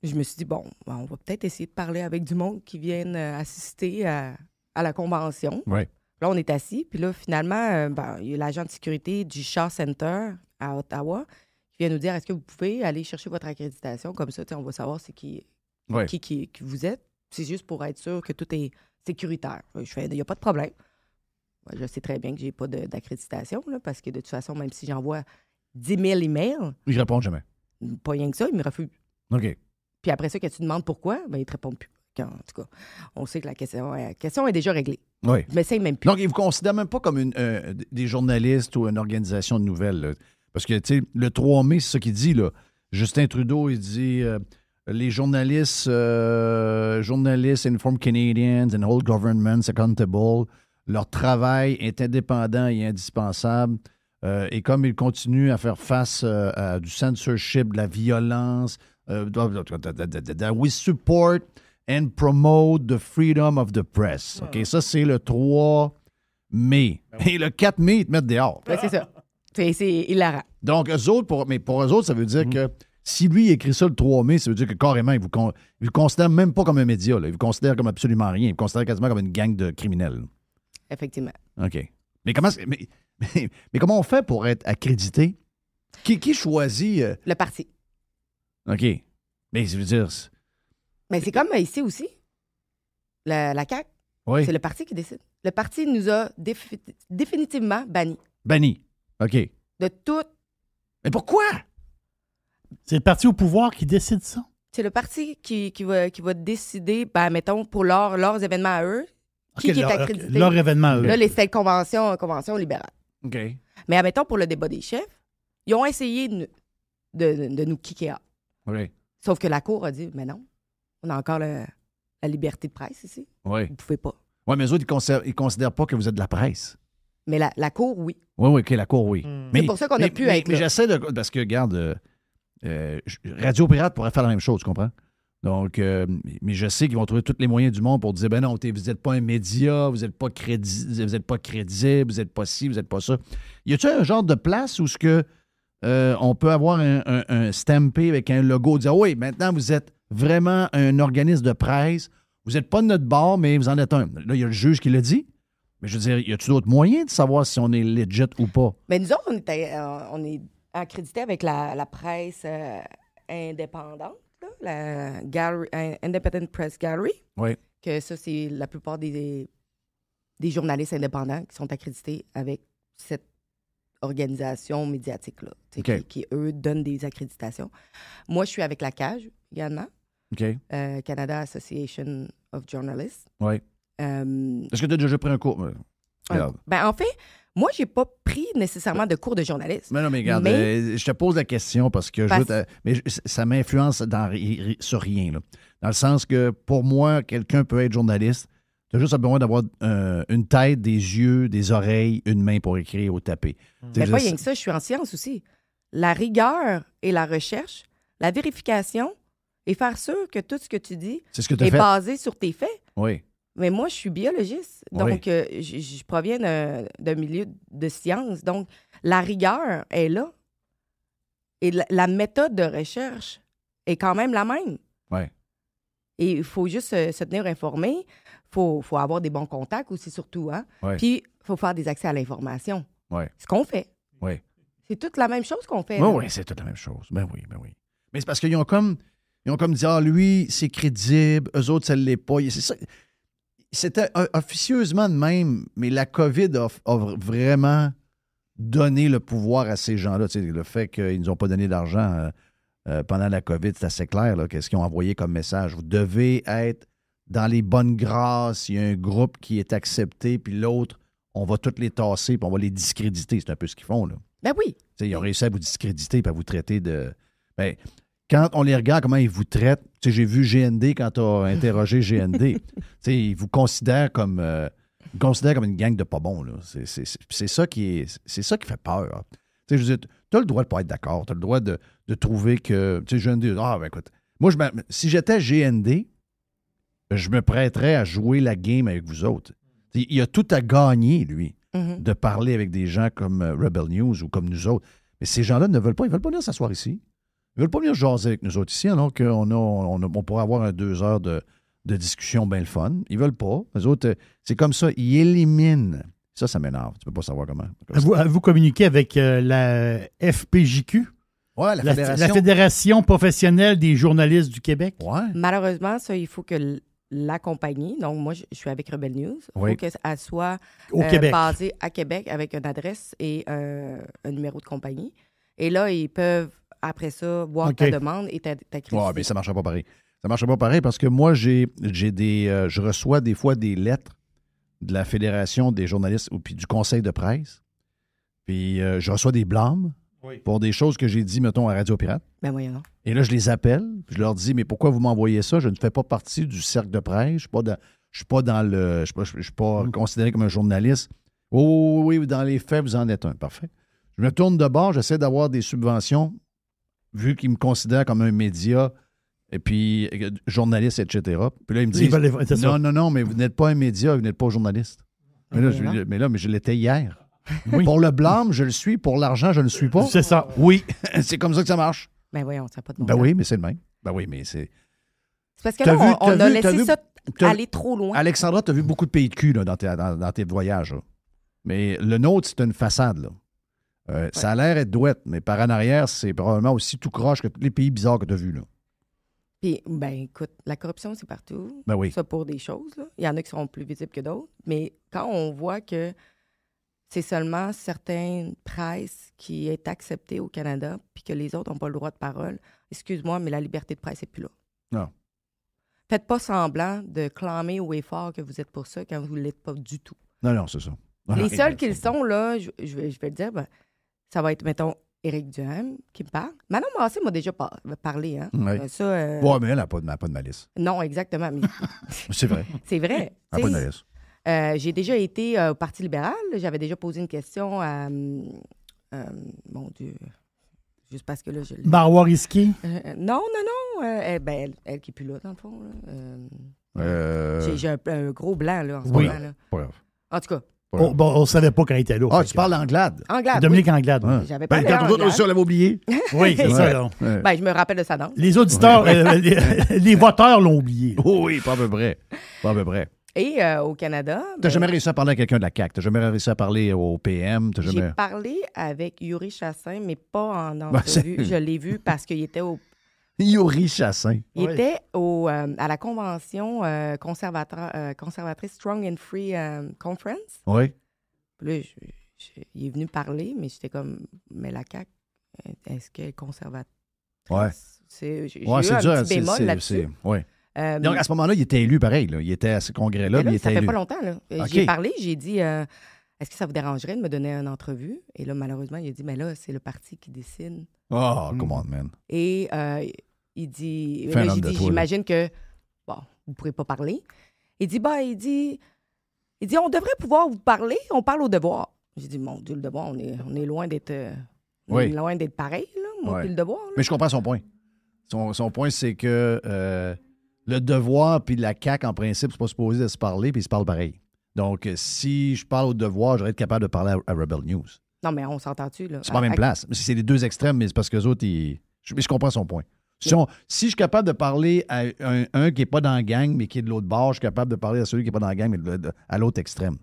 Je me suis dit, bon, on va peut-être essayer de parler avec du monde qui vienne assister à la convention. Ouais. Là, on est assis. Puis là, finalement, il y a l'agent de sécurité du Shaw Center à Ottawa qui vient nous dire, est-ce que vous pouvez aller chercher votre accréditation? Comme ça, on va savoir c'est qui vous êtes. C'est juste pour être sûr que tout est sécuritaire. Je fais, il n'y a pas de problème. Je sais très bien que je n'ai pas d'accréditation, là, parce que de toute façon, même si j'envoie 10 000 emails... Ils ne répondent jamais. Pas rien que ça, ils me refusent. OK. Puis après ça, quand tu demandes pourquoi, ils ne te répondent plus. En tout cas, on sait que la question est déjà réglée. Oui. Je m'essaye même plus. Donc, ils ne vous considèrent même pas comme des journalistes ou une organisation de nouvelles. Là. Parce que, tu sais, le 3 mai, c'est ça qu'il dit, là. Justin Trudeau, il dit... les journalistes inform Canadians and hold governments accountable. Leur travail est indépendant et indispensable. Et comme ils continuent à faire face à du censorship, de la violence, we support and promote the freedom of the press. OK, ça, c'est le 3 mai. Et le 4 mai, ils te mettent dehors. Ouais, c'est ça. C'est hilarant. Donc, eux autres, pour eux autres, ça veut dire que si lui écrit ça le 3 mai, ça veut dire que carrément, il vous considère même pas comme un média. Là. Il vous considère comme absolument rien. Il vous considère quasiment comme une gang de criminels. Effectivement. OK. Mais comment on fait pour être accrédité? Qui choisit? Le parti. OK. Mais ça veut dire... Mais c'est comme ici aussi. La CAQ. Oui. C'est le parti qui décide. Le parti nous a définitivement bannis. Banni. OK. De tout. Mais pourquoi? C'est le parti au pouvoir qui décide ça. C'est le parti qui va décider, mettons, pour leurs événements à eux, qui est accrédité. Leur événement à eux. Là, c'était convention libérale. OK. Mais admettons, pour le débat des chefs, ils ont essayé de nous kicker out. Oui. Sauf que la Cour a dit, mais non, on a encore la liberté de presse ici. Oui. Vous pouvez pas. Oui, mais eux autres, ils considèrent pas que vous êtes de la presse. Mais la Cour, oui. Oui, OK, la Cour, oui. C'est pour ça qu'on a pu être Mais là. j'essaie de... Parce que, regarde, Radio Pirate pourrait faire la même chose, tu comprends? Donc, mais je sais qu'ils vont trouver tous les moyens du monde pour dire, ben non, vous n'êtes pas un média, vous n'êtes pas crédible, vous n'êtes pas ci, vous n'êtes pas ça. Y a-t-il un genre de place où on peut avoir un stampé avec un logo, dire, oui, maintenant vous êtes vraiment un organisme de presse, vous n'êtes pas de notre bord, mais vous en êtes un. Là, il y a le juge qui l'a dit. Mais je veux dire, y a-t-il d'autres moyens de savoir si on est legit ou pas? Mais nous autres, on est accrédité avec la presse indépendante, là, la Independent Press Gallery. Oui. Que ça, c'est la plupart des journalistes indépendants qui sont accrédités avec cette organisation médiatique-là, OK. qui, eux, donnent des accréditations. Moi, je suis avec la CAJ également, OK. Canada Association of Journalists. Oui. Est-ce que tu as déjà pris un cours? Regarde. Ben, en fait, moi, j'ai pas pris nécessairement de cours de journalisme. Mais non, mais regarde, je te pose la question parce que ça m'influence sur rien. Là. Dans le sens que, pour moi, quelqu'un peut être journaliste. Tu as juste besoin d'avoir une tête, des yeux, des oreilles, une main pour écrire ou taper. Mais pas rien que ça, je suis en sciences aussi. La rigueur et la recherche, la vérification et faire sûr que tout ce que tu dis est basé sur tes faits. Oui. Mais moi, je suis biologiste, donc je proviens d'un milieu de sciences. Donc, la rigueur est là. Et la méthode de recherche est quand même la même. Oui. Et il faut juste se tenir informé. Il faut avoir des bons contacts aussi, surtout. Hein? Ouais. Puis, il faut faire des accès à l'information. Oui. Ce qu'on fait. Oui. C'est toute la même chose qu'on fait. Oui, c'est toute la même chose. Ben oui. Mais c'est parce qu'ils ont comme dit, lui, c'est crédible, eux autres, ça ne l'est pas. C'est ça. C'était officieusement de même, mais la COVID a vraiment donné le pouvoir à ces gens-là. Tu sais, le fait qu'ils ne nous ont pas donné d'argent pendant la COVID, c'est assez clair. Qu'est-ce qu'ils ont envoyé comme message? Vous devez être dans les bonnes grâces. Il y a un groupe qui est accepté, puis l'autre, on va tous les tasser, puis on va les discréditer. C'est un peu ce qu'ils font. Là. Ben oui. Tu sais, ils ont réussi à vous discréditer puis à vous traiter de... Ben, quand on les regarde, comment ils vous traitent, tu sais, j'ai vu GND quand tu as interrogé GND. Tu sais, ils vous considèrent comme une gang de pas bons. Là. C'est ça qui fait peur. Tu sais, je veux dire, tu as le droit de pas être d'accord. Tu as le droit de trouver que, tu sais, GND, ben écoute, moi, si j'étais GND, je me prêterais à jouer la game avec vous autres. T'sais, il a tout à gagner, lui, de parler avec des gens comme Rebel News ou comme nous autres. Mais ces gens-là ne veulent pas. Ils ne veulent pas venir s'asseoir ici. Ils ne veulent pas venir jaser avec nous autres ici, alors qu'on pourrait avoir 2 heures de discussion bien le fun. Ils ne veulent pas. Les autres, c'est comme ça. Ils éliminent. Ça m'énerve. Tu ne peux pas savoir comment. Vous communiquez avec la FPJQ? Oui, la Fédération professionnelle des journalistes du Québec? Ouais. Malheureusement, ça, il faut que la compagnie, donc moi, je suis avec Rebel News, il faut qu'elle soit basée à Québec avec une adresse et un numéro de compagnie. Et là, ils peuvent, après ça, voir ta demande et t'accréditer. Oui, mais ça ne marchera pas pareil. Ça ne marchera pas pareil parce que moi, je reçois des fois des lettres de la Fédération des journalistes ou puis du Conseil de presse. Puis je reçois des blâmes pour des choses que j'ai dit, mettons, à Radio Pirate. Ben voyons. Et là, je les appelle, je leur dis, mais pourquoi vous m'envoyez ça? Je ne fais pas partie du cercle de presse, je suis pas considéré comme un journaliste. Oh, oui, dans les faits, vous en êtes un. Parfait. Je me tourne de bord, j'essaie d'avoir des subventions, vu qu'ils me considèrent comme un média, et puis journaliste, etc. Puis là, ils me disent, non, mais vous n'êtes pas un média, vous n'êtes pas journaliste. Mais je l'étais hier. Oui. Pour le blâme, je le suis. Pour l'argent, je ne le suis pas. C'est ça. Oui, c'est comme ça que ça marche. Ben voyons, ça n'a pas de bon Ben oui, mais c'est le même. Ben oui, mais c'est... C'est parce que là, on a laissé ça aller trop loin. Alexandra, tu as vu beaucoup de pays de cul là, dans tes voyages. Là. Mais le nôtre, c'est une façade. Là. Ça a l'air être douette, mais par en arrière, c'est probablement aussi tout croche que tous les pays bizarres que tu as vus. Là. Puis, ben écoute, la corruption, c'est partout. Ben oui. Ça pour des choses. Là. Il y en a qui sont plus visibles que d'autres. Mais quand on voit que c'est seulement certaines presses qui est acceptée au Canada puis que les autres n'ont pas le droit de parole, excuse-moi, mais la liberté de presse n'est plus là. Non. Faites pas semblant de clamer haut et fort que vous êtes pour ça quand vous ne l'êtes pas du tout. Non, c'est ça. Les seuls qui le sont, là, je vais le dire, ben, ça va être, mettons, Éric Duhaime qui me parle. Manon Massé m'a déjà parlé. Hein? Oui. Mais elle n'a pas de malice. Non, exactement. Mais... c'est vrai. C'est vrai. Elle n'a pas de malice. J'ai déjà été au Parti libéral. J'avais déjà posé une question à... mon Dieu... Juste parce que là, je... Marois Risky? Non. Elle qui n'est plus là, dans le fond. J'ai un gros blanc, là, en ce moment. Là. Pas grave. En tout cas, On ne savait pas quand il était là. Ah, tu parles d'Anglade. Anglade. Dominique Anglade. Ah. J'avais pas Quand nous autres aussi, on l'avait oublié. Oui, c'est ça. Là. Ouais. Ben, je me rappelle de sa danse. Les auditeurs, les voteurs l'ont oublié. Oh oui, pas à peu près. Pas à peu près. Et au Canada... T'as jamais réussi à parler à quelqu'un de la CAQ? T'as jamais réussi à parler au PM? T'as J'ai jamais... parlé avec Yuri Chassin, mais pas en Ben, entrevue. Je l'ai vu parce qu'il était au... Yuri Chassin. Il Oui. était à la convention conservatrice Strong and Free Conference. Oui. Puis là, il est venu parler, mais j'étais comme, mais la CAQ, est-ce qu'elle est conservatrice? Ouais. J'ai eu Ouais, un c'est dur. petit bémol là-dessus. Ouais. Euh, Donc, à ce moment-là, il était élu pareil. Là. Il était à ce congrès-là, mais mais il là, ça était fait élu. pas longtemps. Là. OK. J'ai parlé, j'ai dit, est-ce que ça vous dérangerait de me donner une entrevue? Et là, malheureusement, il a dit, mais là, c'est le parti qui décide. Oh, come on, man. Et il dit, Fais un là, homme j'ai de dit, toi, là. j'imagine que, bon, vous ne pourrez pas parler. Il dit, on devrait pouvoir vous parler, on parle au devoir. J'ai dit, mon Dieu, le devoir, on est loin d'être Oui. loin d'être pareil, là, moi, Ouais. puis le devoir. Là. Mais je comprends son point. Son point, c'est que le devoir puis la CAQ, en principe, c'est pas supposé de se parler, puis ils se parlent pareil. Donc, si je parle au devoir, j'aurais être capable de parler à Rebel News. Non, mais on s'entend-tu, là? C'est pas la même place. Mais c'est les deux extrêmes, mais c'est parce que les autres, je comprends son point. Si je suis capable de parler à un qui n'est pas dans la gang, mais qui est de l'autre bord, je suis capable de parler à celui qui n'est pas dans la gang, mais à l'autre extrême.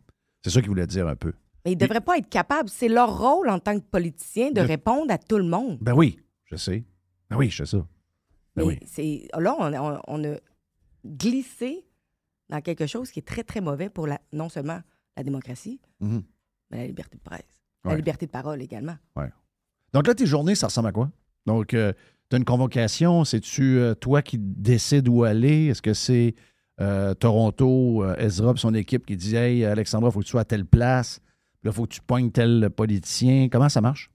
C'est ça qu'il voulait dire un peu. Mais ils ne devraient pas être capables. C'est leur rôle en tant que politicien de répondre à tout le monde. Ben oui, je sais. Ben oui, je sais ça. Ben Mais oui. là, on a glissé dans quelque chose qui est très, très mauvais pour non seulement la démocratie, Mhm. mais la liberté de presse. Ouais. La liberté de parole également. Donc là, tes journées, ça ressemble à quoi? Donc, tu as une convocation. C'est-tu toi qui décides où aller? Est-ce que c'est Toronto, Ezra et son équipe qui dit « Hey, Alexandra, il faut que tu sois à telle place. Là, il faut que tu pognes tel politicien. » Comment ça marche?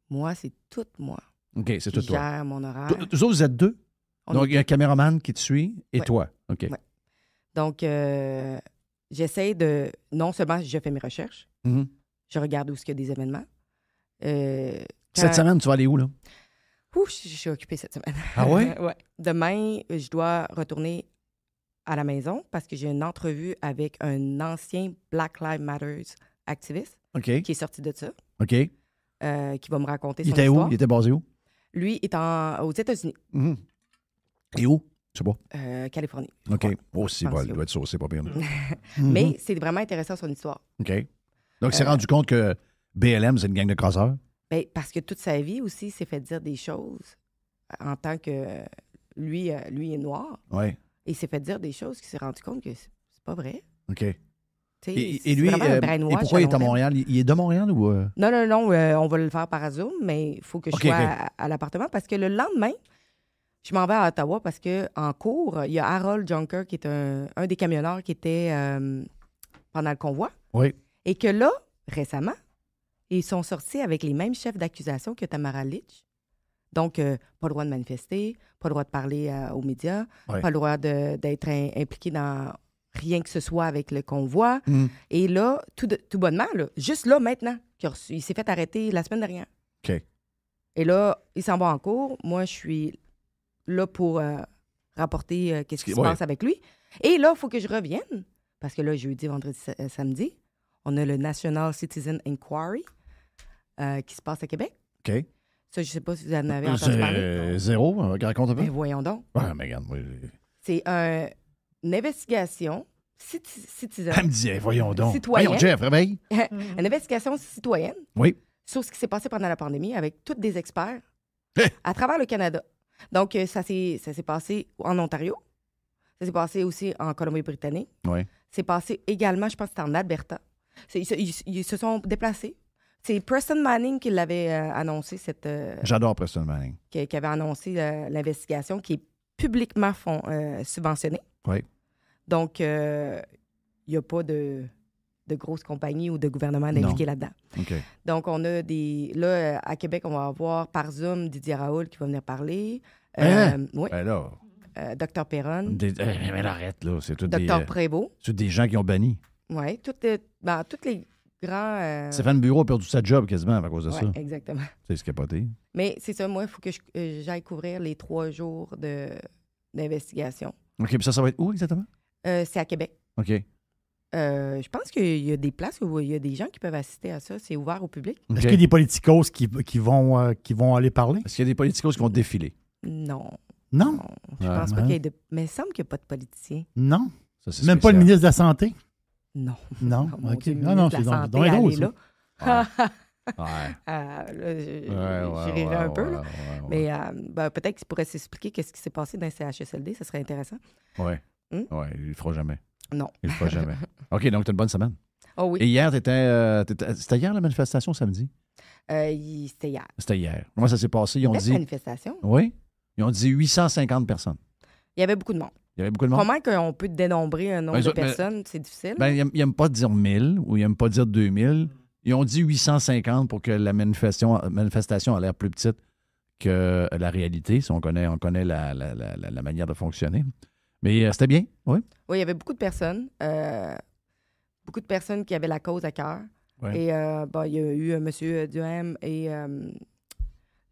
Moi, c'est tout moi. OK, c'est qui tout toi. gère mon horaire. Vous autres, vous êtes deux? On Donc, est il y a un caméraman qui te suit et Ouais. toi. OK. Ouais. Donc, j'essaie de... Non seulement je fais mes recherches, Mhm. je regarde où est-ce qu'il y a des événements. Cette semaine, tu vas aller où, là? Ouf, je suis occupée cette semaine. Ah ouais? Ouais. Demain, je dois retourner à la maison parce que j'ai une entrevue avec un ancien Black Lives Matter activiste OK. qui est sorti de ça, OK. qui va me raconter Il son était histoire. où? Il était basé où? Lui est aux États-Unis, Mhm. Et où? Je sais pas. Californie. OK. Ouais. Oh, c'est pense bon. que Il doit être saucé, pas bien. Mais c'est vraiment intéressant son histoire. OK. Donc, il s'est rendu compte que BLM, c'est une gang de casseurs? Ben, parce que toute sa vie aussi, il s'est fait dire des choses en tant que lui est noir. Oui. Et il s'est fait dire des choses qu'il s'est rendu compte que c'est pas vrai. OK. Tu sais, Et c'est lui, vraiment un et brainwash pourquoi il est à long terme. Montréal? Il est de Montréal ou... Non, on va le faire par Zoom, mais il faut que je OK, sois OK. à l'appartement parce que le lendemain, je m'en vais à Ottawa parce qu'en cours, il y a Harold Junker qui est un des camionneurs qui était pendant le convoi Oui. et que là, récemment, ils sont sortis avec les mêmes chefs d'accusation que Tamara Litch. Donc, pas le droit de manifester, pas le droit de parler aux médias, Ouais. pas le droit d'être impliqué dans rien que ce soit avec le convoi. Mhm. Et là, tout bonnement, là, juste là, maintenant, il s'est fait arrêter la semaine dernière. OK. Et là, il s'en va en cours. Moi, je suis là pour rapporter qu'est-ce qui se Ouais. passe avec lui. Et là, il faut que je revienne. Parce que là, jeudi, vendredi, samedi, on a le National Citizen Inquiry qui se passe à Québec. OK. Ça, je ne sais pas si vous en avez entendu parler. Zéro. Raconte un peu. Ben, voyons donc. Ouais, mais regarde. Moi, C'est une investigation citizen. elle me dit, hey, voyons donc. Citoyen. Voyons, Jeff, réveille. Une investigation citoyenne Oui. sur ce qui s'est passé pendant la pandémie avec tous des experts Eh! à travers le Canada. Donc, ça s'est passé en Ontario. Ça s'est passé aussi en Colombie-Britannique. Oui. C'est passé également, je pense que c'était en Alberta. Ils se sont déplacés. C'est Preston Manning qui l'avait annoncé, J'adore Preston Manning. qui avait annoncé l'investigation qui est publiquement subventionnée. Oui. Donc, il n'y a pas de grosses compagnies ou de gouvernement impliqués là-dedans. OK. Donc, on a des... Là, à Québec, on va avoir par Zoom Didier Raoult qui va venir parler. Hein? Oui. Ben là, Dr Perron. mais arrête, là. C'est tous Dr Prévost. des gens qui ont banni. Oui. Tous les grands... Stéphane Bureau a perdu sa job quasiment à cause de ouais, ça. exactement. C'est capoté. Mais c'est ça, moi, il faut que j'aille couvrir les 3 jours d'investigation. OK, puis ça va être où exactement? C'est à Québec. OK. Je pense qu'il y a des places où il y a des gens qui peuvent assister à ça. C'est ouvert au public? OK. Est-ce qu'il y a des politicos qui vont aller parler? Est-ce qu'il y a des politicos qui vont défiler? Non. Non? Non, je pense pas qu'il y ait de... Mais il semble qu'il n'y a pas de politiciens. Non? Ça, c'est Même pas le spécial. ministre de la Santé? Non. Non? Oh, mon OK. Dieu, le Non, non, ministre c'est de la donc Santé, drôle, aller ça. là. Ouais. Je rirais un peu, là. Mais peut-être qu'il pourrait s'expliquer qu'est-ce qui s'est passé dans le CHSLD. Ça serait intéressant. Oui. Hmm? Oui, il le fera jamais. Non. Il le fera jamais. OK, donc tu as une bonne semaine. Oh oui. Et hier, c'était hier la manifestation, samedi? C'était hier. C'était hier. Comment ça s'est passé? Ils ont Belle dit... manifestation. Oui? Ils ont dit 850 personnes. Il y avait beaucoup de monde. Il y avait beaucoup de monde? Comment qu'on peut dénombrer un nombre Ben, de mais- personnes? C'est difficile. Ben, ils n'aiment pas dire 1000 ou ils n'aiment pas dire 2000. Ils ont dit 850 pour que la manifestation a l'air plus petite que la réalité, si on connaît la manière de fonctionner. Mais c'était bien, oui. Oui, il y avait beaucoup de personnes. Beaucoup de personnes qui avaient la cause à cœur. Ouais. Et il y a eu M. Duhem et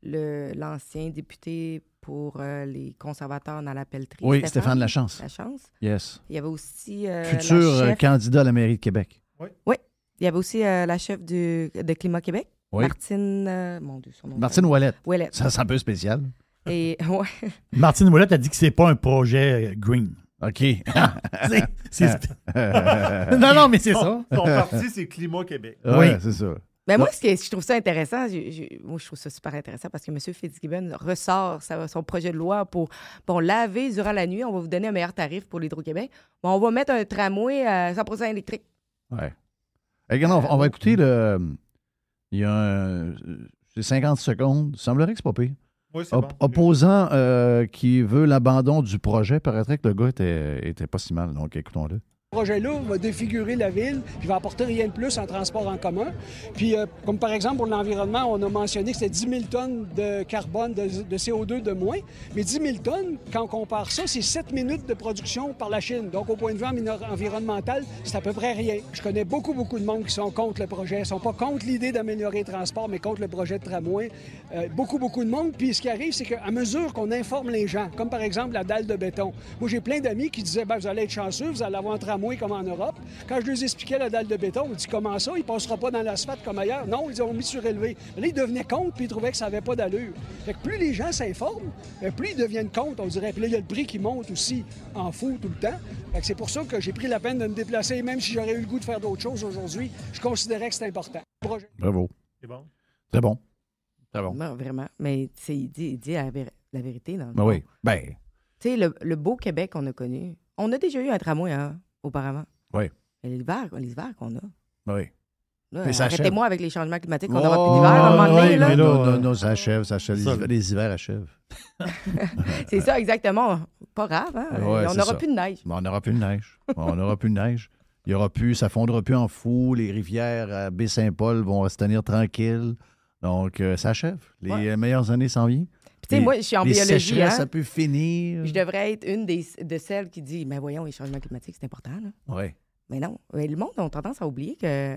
l'ancien député pour les conservateurs dans la pelleterie. Oui, Stéphane Lachance. Lachance. Yes. Il y avait aussi Futur la chef... candidat à la mairie de Québec. Il y avait aussi la chef de Climat Québec, Oui. Martine... mon Dieu, son nom. Martine Ouellette. Ouellette. Ça, c'est un peu spécial. Et, ouais. Martine Ouellette a dit que c'est pas un projet green. OK. Non, mais c'est ça. Son parti, c'est Climat Québec. Oui, Oui. c'est ça. Mais moi, je trouve ça intéressant. Moi, je trouve ça super intéressant parce que M. Fitzgibbon ressort son projet de loi pour laver durant la nuit. On va vous donner un meilleur tarif pour l'Hydro-Québec. Bon, on va mettre un tramway à 100% électrique. Ouais. Regarde, on va écouter le. Il y a c'est 50 secondes. Il semblerait que c'est pas pire. Oui, c'est bon. Opposant qui veut l'abandon du projet, paraîtrait que le gars était pas si mal. Donc, écoutons-le. Ce projet-là va défigurer la ville, puis va apporter rien de plus en transport en commun. Puis, comme par exemple pour l'environnement, on a mentionné que c'était 10 000 tonnes de carbone, de CO2 de moins. Mais 10 000 tonnes, quand on compare ça, c'est 7 minutes de production par la Chine. Donc, au point de vue environnemental, c'est à peu près rien. Je connais beaucoup de monde qui sont contre le projet. Ils ne sont pas contre l'idée d'améliorer le transport, mais contre le projet de tramway. Beaucoup de monde. Puis, ce qui arrive, c'est qu'à mesure qu'on informe les gens, comme par exemple la dalle de béton, moi, j'ai plein d'amis qui disaient, vous allez être chanceux, vous allez avoir un tramway comme en Europe. Quand je leur expliquais la dalle de béton, on dit comment ça, il passera pas dans l'asphalte comme ailleurs. Non, ils ont mis surélevé. Mais là, ils devenaient contre puis ils trouvaient que ça n'avait pas d'allure. Fait que plus les gens s'informent, plus ils deviennent contre, on dirait. Puis là, il y a le prix qui monte aussi en fou tout le temps. Fait que c'est pour ça que j'ai pris la peine de me déplacer, même si j'aurais eu le goût de faire d'autres choses aujourd'hui, je considérais que c'était important. Bravo. C'est bon. Très bon. Très bon. Non, vraiment. Mais il dit la vérité. Dans le Ben fond. oui. Ben, Tu sais, le beau Québec qu'on a connu, on a déjà eu un tramway auparavant. Oui. Mais l'hiver qu'on a. ben oui. Là, Mais ça achève. arrêtez-moi avec les changements climatiques, on n'aura plus d'hiver à un moment donné. ouais, là. mais là, Non, ça achève. Les hivers achèvent. C'est ça, exactement. Pas grave, hein? Ouais, on c'est n'aura ça. plus de neige. Mais on n'aura plus de neige. On n'aura plus de neige. Il y aura plus, ça fondra plus en fou. Les rivières à Baie-Saint-Paul vont se tenir tranquilles. Donc, ça achève. Les meilleures années s'en viennent. Puis, tu sais, moi, je suis en les biologie. sécheresses, Hein? ça peut finir. Je devrais être une de celles qui dit, mais voyons, les changements climatiques, c'est important. Là. Oui. Mais non. Mais le monde a tendance à oublier qu'il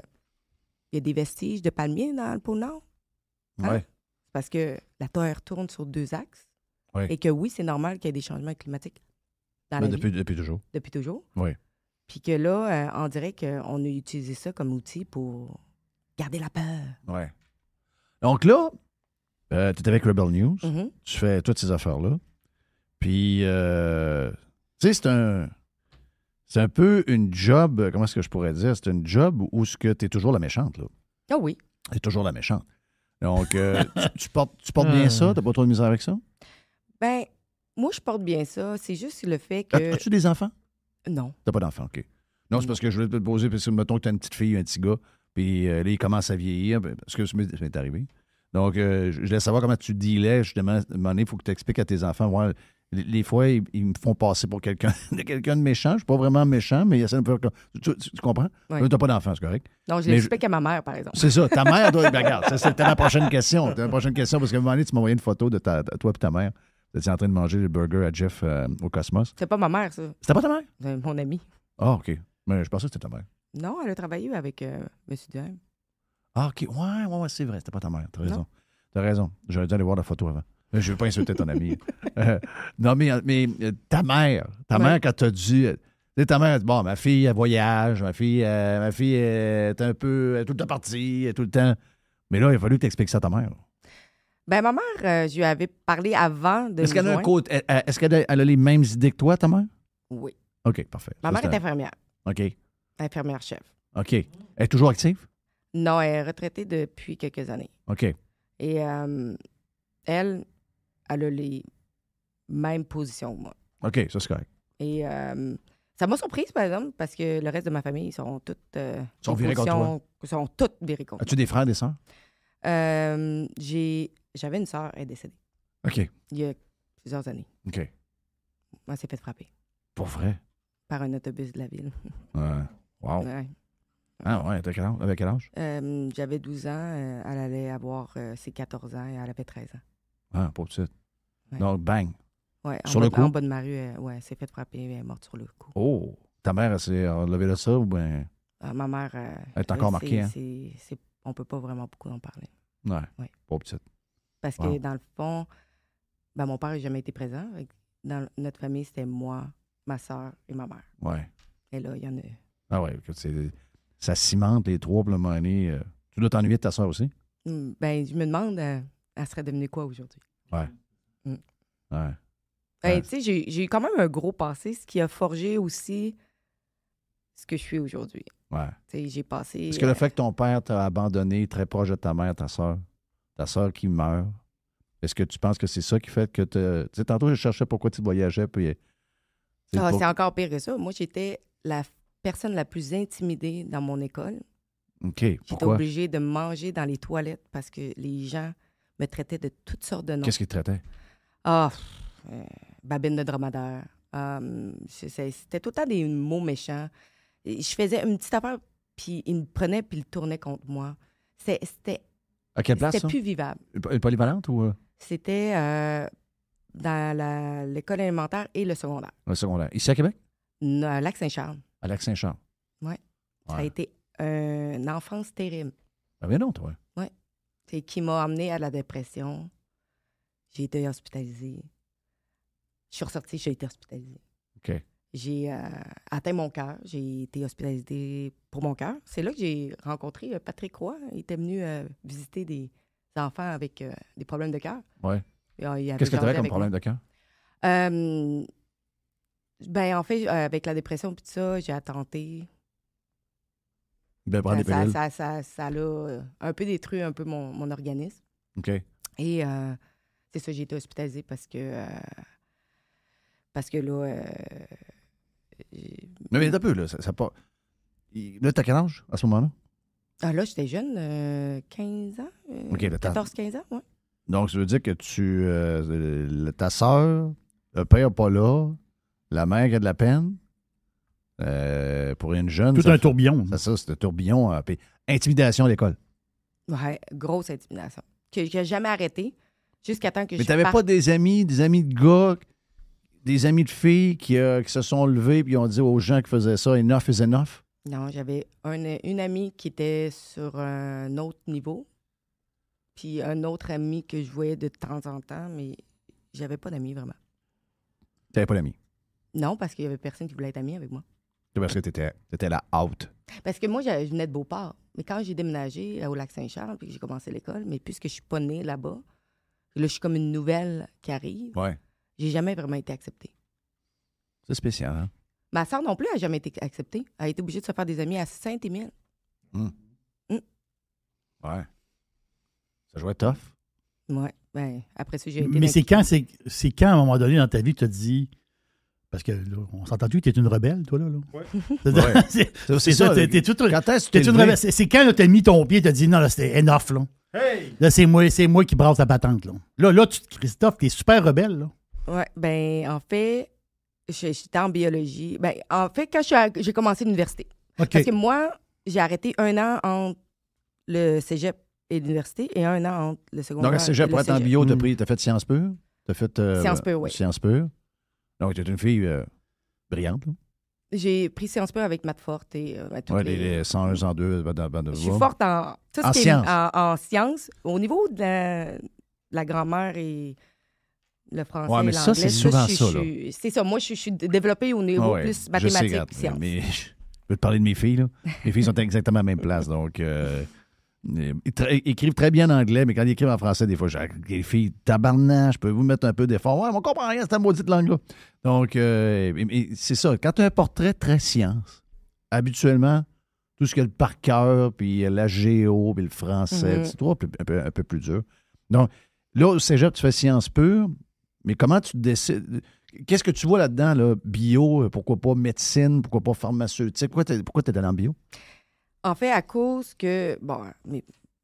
y a des vestiges de palmiers dans le pôle Nord. Hein? Ouais. Parce que la Terre tourne sur 2 axes. Oui. Et que oui, c'est normal qu'il y ait des changements climatiques dans la vie, Depuis toujours. depuis toujours. Oui. Puis que là, on dirait qu'on a utilisé ça comme outil pour garder la peur. Oui. Donc là, tu es avec Rebel News. Mhm. Tu fais toutes ces affaires-là. Puis, tu sais, c'est un peu une job, comment est-ce que je pourrais dire? C'est une job où tu es toujours la méchante, là. Ah oui. Tu es toujours la méchante. Donc, tu portes bien ça? T'as pas trop de misère avec ça? Ben, moi, je porte bien ça. C'est juste le fait que... As-tu des enfants? Non. T'as pas d'enfants, OK. Non, c'est parce que je voulais te poser, parce que mettons que t'as une petite fille, un petit gars, puis là, il commence à vieillir, parce que ça m'est arrivé. Donc, je voulais savoir comment tu dealais, justement, à un moment donné, il faut que tu expliques à tes enfants, ouais, les fois, ils me font passer pour quelqu'un de méchant. Je suis pas vraiment méchant, mais il essaie de me faire... Tu comprends? Ouais. Là, t'as pas d'enfant, c'est correct? Non, je Mais l'explique à ma mère, par exemple. C'est ça. Ta mère doit... Ben, regarde, ça, c'était la prochaine question. C'était la prochaine question, parce qu'à un moment donné, tu m'as envoyé une photo de toi et ta mère. Vous étiez en train de manger le burger à Jeff au Cosmos. C'est pas ma mère, ça. C'était pas ta mère? C'est mon ami. Ah, OK. Mais je pensais que c'était ta mère. Non, elle a travaillé avec M. Duhem. Ah, OK. Ouais, c'est vrai. C'était pas ta mère. T'as raison. T'as raison. J'aurais dû aller voir la photo avant. Je ne veux pas insulter ton ami. Non, mais ta mère, quand t'as dit... Tu sais, ta mère, bon, ma fille, elle voyage, ma fille est un peu, elle est tout le temps partie, elle est tout le temps. Mais là, il a fallu que tu expliques ça à ta mère. Ben, ma mère, je lui avais parlé avant de Est-ce qu'elle a, nous joindre. est-ce qu'elle a les mêmes idées que toi, ta mère? Oui. OK, parfait. Ma Ça, mère est c'est infirmière. OK. Infirmière-chef. OK. Elle est toujours active? Non, elle est retraitée depuis quelques années. OK. Et elle a les mêmes positions que moi. OK, ça, c'est correct. Et ça m'a surprise, par exemple, parce que le reste de ma famille sont toutes... Sont des virées contre positions- sont toutes virées contre As-tu des frères, des sœurs? moi. J'avais une sœur, elle est décédée OK. il y a plusieurs années. OK. Elle s'est fait frapper Pour vrai? par un autobus de la ville. Ouais. Wow. Ouais. Ah ouais, t'as quel âge? Avec quel âge? J'avais 12 ans, elle allait avoir ses 14 ans et elle avait 13 ans. Ah, pas tout de suite. Ouais. Donc, bang. Ouais, Sur en le bas, coup? En bas de ma rue, elle s'est fait frapper et elle est morte sur le coup. Oh! Ta mère, elle s'est enlevée de ça ou bien... Ma mère... Elle est encore marquée, hein? On peut pas vraiment beaucoup en parler. Ouais. Ouais. Pas petite. Parce Wow. que dans le fond, ben, mon père n'a jamais été présent. Dans notre famille, c'était moi, ma soeur et ma mère. Ouais. Et là, il y en a... Ah ouais, écoute, ça cimente les trois pour le moment donné. Tu dois t'ennuyer de ta soeur aussi? Ben, je me demande, elle serait devenue quoi aujourd'hui? Ouais. Mm. Ouais. Ben, Ouais. tu sais, j'ai eu quand même un gros passé, ce qui a forgé aussi ce que je suis aujourd'hui. Ouais. Tu sais, j'ai passé... Est-ce que le fait que ton père t'a abandonné très proche de ta mère, ta soeur qui meurt, est-ce que tu penses que c'est ça qui fait que tu sais, tantôt, je cherchais pourquoi tu voyageais, puis... C'est encore pire que ça. Moi, j'étais la personne la plus intimidée dans mon école. OK, J'étais pourquoi? obligée de manger dans les toilettes parce que les gens me traitaient de toutes sortes de noms. Qu'est-ce qu'il traitait? Ah, babine de dromadaire. C'était tout le temps des mots méchants. Et je faisais une petite affaire, puis ils me prenaient, puis ils tournaient contre moi. C'était À quelle place, ça? plus vivable. Une polyvalente ou C'était dans l'école élémentaire et le secondaire. le secondaire? Ici à Québec? À Lac-Saint-Charles. À Lac-Saint-Charles? Ça a été une enfance terrible. Ah, bien non, toi. C'est qui m'a amené à la dépression. J'ai été hospitalisée. Je suis ressortie, j'ai été hospitalisée. OK. J'ai atteint mon cœur. J'ai été hospitalisée pour mon cœur. C'est là que j'ai rencontré Patrick Roy. Il était venu visiter des enfants avec des problèmes de cœur. Ouais. Il avait Qu'est-ce que tu jasé avais comme avec problème de cœur? moi. Ben, en fait, avec la dépression et tout ça, j'ai tenté. Ben, prendre des pilules. Ça l'a un peu détruit un peu mon organisme. OK. Et c'est ça, j'ai été hospitalisée parce que là... Mais un peu, là. Ça pas... Là, t'as quel âge à ce moment-là? Ah là, j'étais jeune, 15 ans. OK, le temps. 14-15 ans, oui. Donc, ça veut dire que ta soeur, le père pas là, la mère qui a de la peine, pour une jeune... Tout ça un fait- tourbillon. C'est un tourbillon. Puis intimidation à l'école. Ouais, grosse intimidation. Que j'ai jamais arrêté jusqu'à temps que Mais je t'avais parte. pas des amis de gars, des amis de filles qui se sont levés et ont dit aux gens qui faisaient ça, enough is enough? Non, j'avais une amie qui était sur un autre niveau, puis un autre ami que je voyais de temps en temps, mais j'avais pas d'amis vraiment. T'avais pas d'amis. Non, parce qu'il y avait personne qui voulait être ami avec moi. C'est parce que t'étais la out. Parce que moi, je venais de Beauport. Mais quand j'ai déménagé au Lac-Saint-Charles, puis que j'ai commencé l'école, mais puisque je suis pas née là-bas, là, je suis comme une nouvelle qui arrive, Ouais. j'ai jamais vraiment été acceptée. C'est spécial, hein? Ma soeur non plus n'a jamais été acceptée. Elle a été obligée de se faire des amis à Saint-Émile. Ouais. Ça jouait tough. Ouais. Ben, après ça, j'ai été... Mais c'est quand, à un moment donné, dans ta vie, tu te dit... Parce que là, on s'entend-tu que tu es une rebelle, toi, là? Ouais. Ouais. C'est ça, t'es tout... Quand est-ce que T'es tu une rebelle. C'est quand tu as mis ton pied et tu as dit non, là, c'était enough, là. Hey! Là, c'est moi qui brasse la patente, là. Là, Christophe, t'es super rebelle, là. Ouais, ben, en fait, j'étais en biologie. Ben, en fait, quand j'ai commencé l'université. OK. Parce que moi, j'ai arrêté 1 an entre le cégep et l'université et 1 an entre le secondaire. Donc, à Cégep, et pour le être en cégep. bio, t'as fait Sciences Pures? T'as fait... Sciences Pures, oui. Sciences Pures. Donc, t'es une fille brillante, là. J'ai pris Sciences Pures avec Matt Forte et toutes Ouais, les... les 101, 102... Je suis forte en tout ce En qui est sciences. en sciences. Au niveau de la grammaire et le français Ouais, et mais l'anglais. ça, c'est souvent ça, là. C'est ça. Moi, je suis développée au niveau Ouais, plus je sais, mathématiques regarde, et sciences. mais je peux te parler de mes filles, là. Mes filles sont exactement à la même place, donc... ils écrivent très bien en anglais, mais quand ils écrivent en français, des fois, j'ai les filles, tabarnak, je peux vous mettre un peu d'effort. Ouais, on comprend rien, cette maudite langue-là. Donc, c'est ça. Quand tu as un portrait très science, habituellement, tout ce que le par cœur, puis la géo, puis le français, c'est toi un peu plus dur. Donc, là, au cégep, tu fais sciences pures, mais comment tu décides... Qu'est-ce que tu vois là-dedans, là? Bio, pourquoi pas médecine, pourquoi pas pharmaceutique? Pourquoi tu es allé en bio? En fait, à cause que, bon,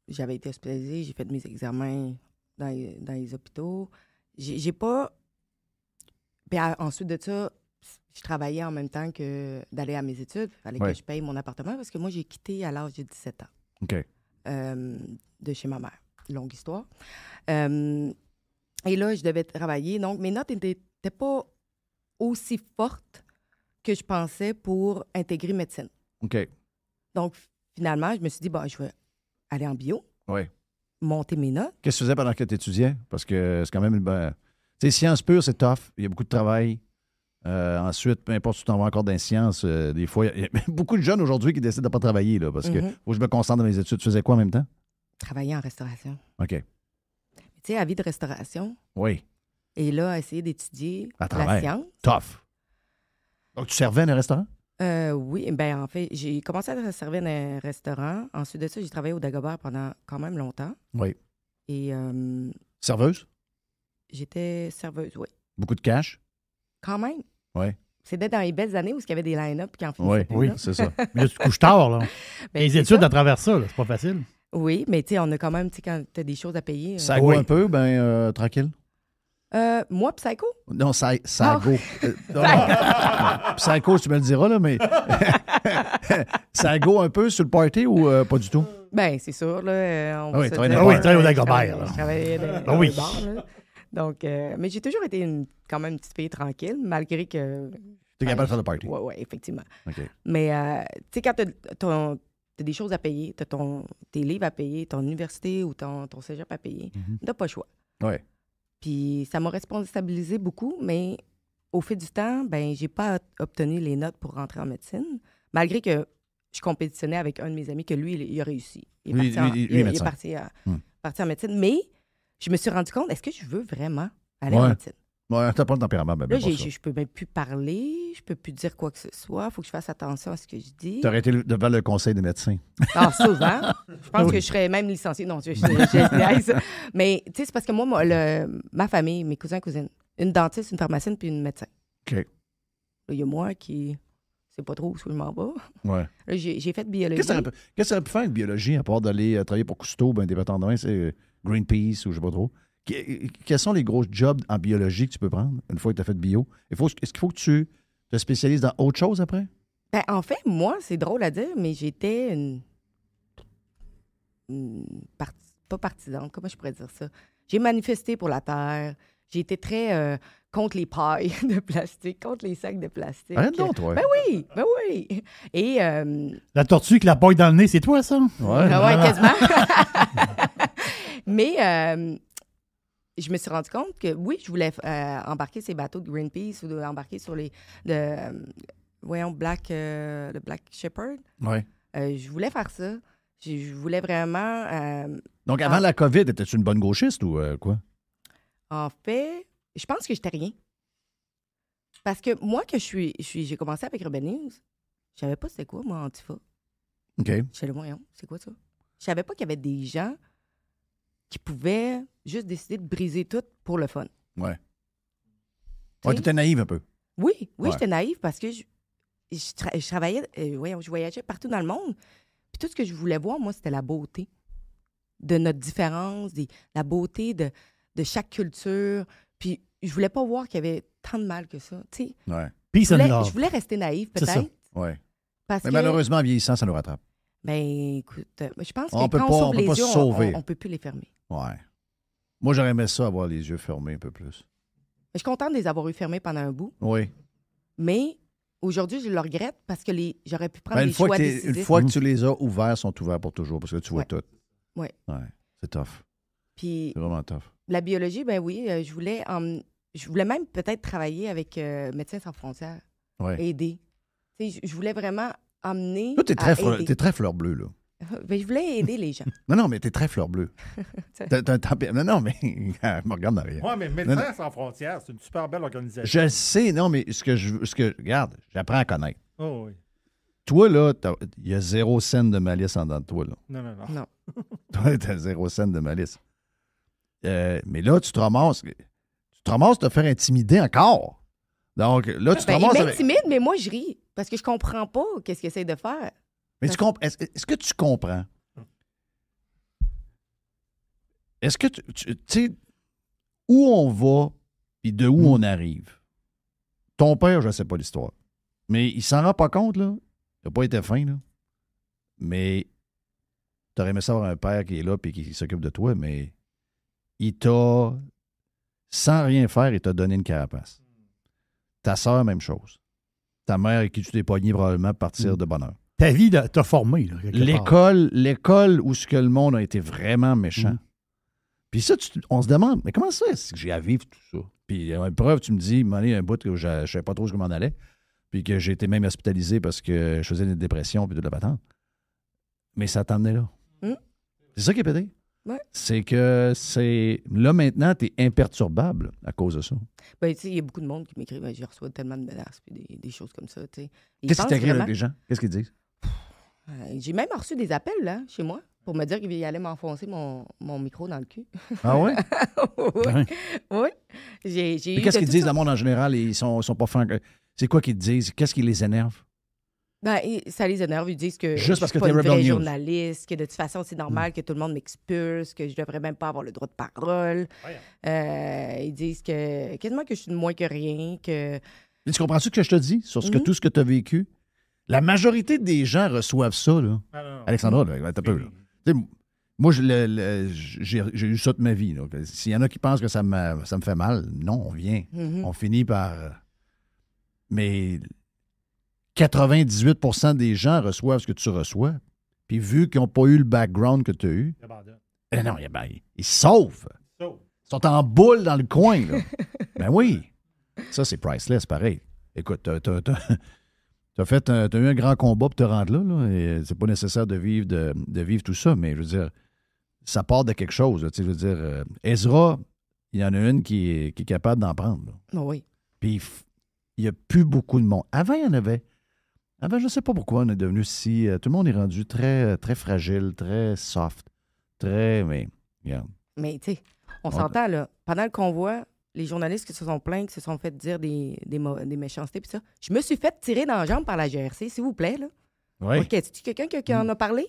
j'avais été hospitalisée, j'ai fait mes examens dans les hôpitaux. J'ai pas... Puis ensuite de ça, je travaillais en même temps que d'aller à mes études. Il fallait que je paye mon appartement parce que moi, j'ai quitté à l'âge de 17 ans. OK. De chez ma mère. Longue histoire. Et là, je devais travailler. Donc, mes notes n'étaient pas aussi fortes que je pensais pour intégrer médecine. OK. Donc, finalement, je me suis dit, bon, je vais aller en bio, Oui. monter mes notes. Qu'est-ce que tu faisais pendant que tu étudiais? Parce que c'est quand même... tu sais, sciences pures, c'est tough. Il y a beaucoup de travail. Ensuite, peu importe si tu t'en vas encore dans les sciences, des fois, il y a beaucoup de jeunes aujourd'hui qui décident de ne pas travailler, là, parce que faut que je me concentre dans mes études. Tu faisais quoi en même temps? Travailler en restauration. OK. Tu sais, à vie de restauration. Oui. Et là, essayer d'étudier À la travers. science. Tough. Donc, tu servais dans un restaurant? Oui, bien, en fait, j'ai commencé à servir dans un restaurant. Ensuite de ça, j'ai travaillé au Dagobert pendant quand même longtemps. Oui. Et Serveuse? j'étais serveuse, oui. Beaucoup de cash? Quand même. Oui. C'était dans les belles années où il y avait des line-up qui en finissaient plus, Oui, là. c'est ça. Mais là, tu te couches tard, là. Ben, Les c'est études ça. à travers ça, là, c'est pas facile. Oui, mais tu sais, on a quand même, tu sais, quand tu as des choses à payer. Ça go un peu, tranquille? Moi, Psycho? Non, ça go. Psycho, tu me le diras, là, mais ça go un peu sur le party ou pas du tout? Ben c'est sûr, là. On va se travaille dire, dans le bar. Oui, travaille au Dagobert, là. Je travaillais dans Ah oui. le bar, là. Donc, mais j'ai toujours été quand même une petite fille tranquille, malgré que... Tu es capable de faire le party? Oui, effectivement. OK. Mais, tu sais, quand t'as des choses à payer, t'as tes livres à payer, ton université ou ton cégep à payer, t'as pas le choix. Oui. Puis ça m'a responsabilisé beaucoup, mais au fil du temps, ben j'ai pas obtenu les notes pour rentrer en médecine, malgré que je compétitionnais avec un de mes amis que lui, il a réussi. Il est parti en médecine. Mais je me suis rendu compte, est-ce que je veux vraiment aller en médecine? Ouais, t'as pas le tempérament. Ben, Là, je peux même plus parler, je peux plus dire quoi que ce soit. Il faut que je fasse attention à ce que je dis. T'aurais été devant le conseil des médecins. Ah, souvent. Je pense que je serais même licenciée. Non, mais tu sais, c'est parce que moi, ma famille, mes cousins, cousines, une dentiste, une pharmacienne puis une médecin. OK. Là, il y a moi qui sais pas trop où je m'en vais. Ouais. Là, j'ai fait biologie. Qu'est-ce que tu aurais pu faire avec biologie, à part d'aller travailler pour Cousteau, des bâtons de main, c'est Greenpeace ou je sais pas trop? Quels sont les gros jobs en biologie que tu peux prendre une fois que tu as fait de bio? Est-ce qu'il faut que tu te spécialises dans autre chose après? Ben, en fait, moi, c'est drôle à dire, mais j'étais pas partisane, comment je pourrais dire ça? J'ai manifesté pour la Terre. J'ai été très contre les pailles de plastique, contre les sacs de plastique. Arrête donc, toi. Ben oui. Et... La tortue avec la paille dans le nez, c'est toi, ça? Ouais. quasiment. Mais... je me suis rendu compte que, oui, je voulais embarquer ces bateaux de Greenpeace ou embarquer sur le Black Shepherd. Ouais. Je voulais faire ça. Je voulais vraiment... Donc, avant la COVID, étais-tu une bonne gauchiste ou quoi? En fait, je pense que j'étais rien. Parce que moi, j'ai commencé avec Rebel News, je savais pas c'était quoi, moi, Antifa. OK. J'étais le moyen, c'est quoi ça? Je savais pas qu'il y avait des gens qui pouvaient juste décider de briser tout pour le fun. Ouais. Ouais, t'étais naïve un peu. Oui, Ouais. J'étais naïve parce que je travaillais, je voyageais partout dans le monde. Puis tout ce que je voulais voir, moi, c'était la beauté de notre différence, la beauté de chaque culture. Puis je voulais pas voir qu'il y avait tant de mal que ça, tu sais. Ouais. Peace and Je love. voulais rester naïve, C'est ça. peut-être. Ouais. Parce Mais que, malheureusement, en vieillissant, ça nous rattrape. ben, écoute, je pense que On peut quand pas- on on s'ouvre peut les pas yeux, se sauver. on peut plus les fermer. Ouais. Moi, j'aurais aimé ça, avoir les yeux fermés un peu plus. Je suis contente de les avoir eu fermés pendant un bout, Oui. mais aujourd'hui, je le regrette parce que j'aurais pu prendre Ben, des choix une décisifs. fois que tu les as ouverts, ils sont ouverts pour toujours, parce que tu vois Ouais. tout. Ouais. Ouais. C'est tough. Puis C'est vraiment tough. la biologie, ben oui, je voulais je voulais même peut-être travailler avec Médecins sans frontières, Ouais. aider. Tu sais, je voulais vraiment amener. Toi, t'es à aider. très fleur bleue, là. Ben, je voulais aider les gens. Non, mais t'es très fleur bleue. T'as un tempérament. Non, mais me regarde en arrière. Ouais, mais Médecins sans frontières, c'est une super belle organisation. Je le sais, non, mais regarde, j'apprends à connaître. Oh, oui. Toi, là, il y a 0 scène de malice en dedans de toi, là. Non. Toi, t'as 0 scène de malice. Mais là, tu te ramasses de te faire intimider encore. Donc, là, tu te Ben, il ramasses avec... m'intimide, mais moi, je ris. Parce que je comprends pas qu'est-ce qu'il essaie de faire. Mais est-ce que tu comprends? Est-ce que tu sais où on va et de où on arrive? Ton père, je ne sais pas l'histoire. Mais il s'en rend pas compte, là. Il n'a pas été fin, là. Mais tu aurais aimé savoir un père qui est là et qui s'occupe de toi, mais il t'a, sans rien faire, il t'a donné une carapace. Ta sœur, même chose. Ta mère avec qui tu t'es pogné probablement à partir de bonne heure. Ta vie t'a formé, là, quelque part. L'école où ce que le monde a été vraiment méchant. Puis ça, on se demande, mais comment ça est-ce que j'ai à vivre tout ça? Puis, une preuve, tu me dis, il m'en est un bout que je ne savais pas trop où je m'en allais, puis que j'ai été même hospitalisé parce que je faisais une dépression, puis de la patente. Mais ça t'a amené là. C'est ça qui est pété. Ouais. C'est que là, maintenant, tu es imperturbable à cause de ça. Ben, tu sais, il y a beaucoup de monde qui m'écrit, ben, je reçois tellement de menaces et des choses comme ça, tu sais. Ils Qu'est-ce pensent qui t'écrit vraiment- avec les gens? Qu'est-ce qu'ils disent? J'ai même reçu des appels, là, chez moi, pour me dire qu'il allait m'enfoncer mon micro dans le cul. Ah ouais? oui. Oui. J'ai Mais eu qu'est-ce de qu'ils tout disent, ça. le monde en général? Ils sont pas fins. C'est quoi qu'ils te disent? Qu'est-ce qui les énerve? Ben, ça les énerve. Ils disent que Juste je parce suis que pas t'es une Rebel vraie News. journaliste, que de toute façon, c'est normal que tout le monde m'expulse, que je devrais même pas avoir le droit de parole. Ils disent que quasiment que je suis de moins que rien, que... Mais tu comprends-tu ce que je te dis sur tout ce que tu as vécu? La majorité des gens reçoivent ça, là. Ah, non. Alexandra, là, t'as peu, là. Tu sais, moi, j'ai eu ça de ma vie. Là. S'il y en a qui pensent que ça me fait mal, non, on vient. On finit par... Mais 98% des gens reçoivent ce que tu reçois. Puis vu qu'ils n'ont pas eu le background que tu as eu, Ils abandonnent. non, ils se sauvent. So, Ils sont en boule dans le coin, là. Ben oui. Ça, c'est priceless, pareil. Écoute, t'as eu un grand combat pour te rendre là, et c'est pas nécessaire de vivre tout ça, mais je veux dire, ça part de quelque chose. Là, je veux dire, Ezra, il y en a une qui est capable d'en prendre. Là. Oh oui. Puis il n'y a plus beaucoup de monde. Avant, il y en avait. Avant, je ne sais pas pourquoi on est devenu si... tout le monde est rendu très, très fragile, très soft, très... Mais, regarde. Mais, tu sais, on s'entend, là. Pendant le convoi, les journalistes qui se sont plaints, qui se sont fait dire des méchancetés, puis ça, je me suis fait tirer dans la jambe par la GRC, s'il vous plaît, là. Oui. OK, est-ce quelqu'un qui en a parlé?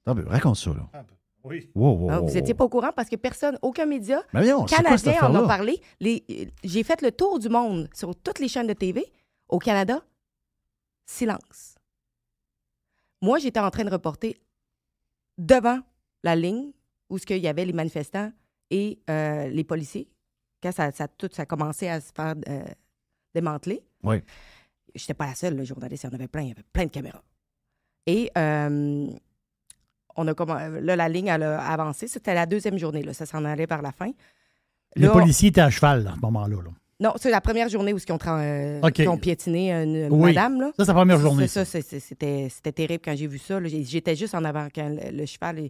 Attends, raconte ça, là. ah, ben, oui. Wow. Ah, vous n'étiez pas au courant parce que personne, aucun média Mais non, c'est quoi cette canadien en a affaire-là? parlé. J'ai fait le tour du monde sur toutes les chaînes de TV. Au Canada, silence. Moi, j'étais en train de reporter devant la ligne où il y avait les manifestants et les policiers. Quand ça a commencé à se faire démanteler. Oui. Je n'étais pas la seule, le journaliste, il y en avait plein. Il y avait plein de caméras. Et là, la ligne elle a avancé. C'était la deuxième journée. Là. Ça s'en allait par la fin. Les Là, policiers étaient à cheval à ce moment-là. Là. Non, c'est la première journée où OK. ils ont piétiné une Oui. madame. Là. Ça, c'est la première journée. C'était terrible quand j'ai vu ça. Là. J'étais juste en avant quand le cheval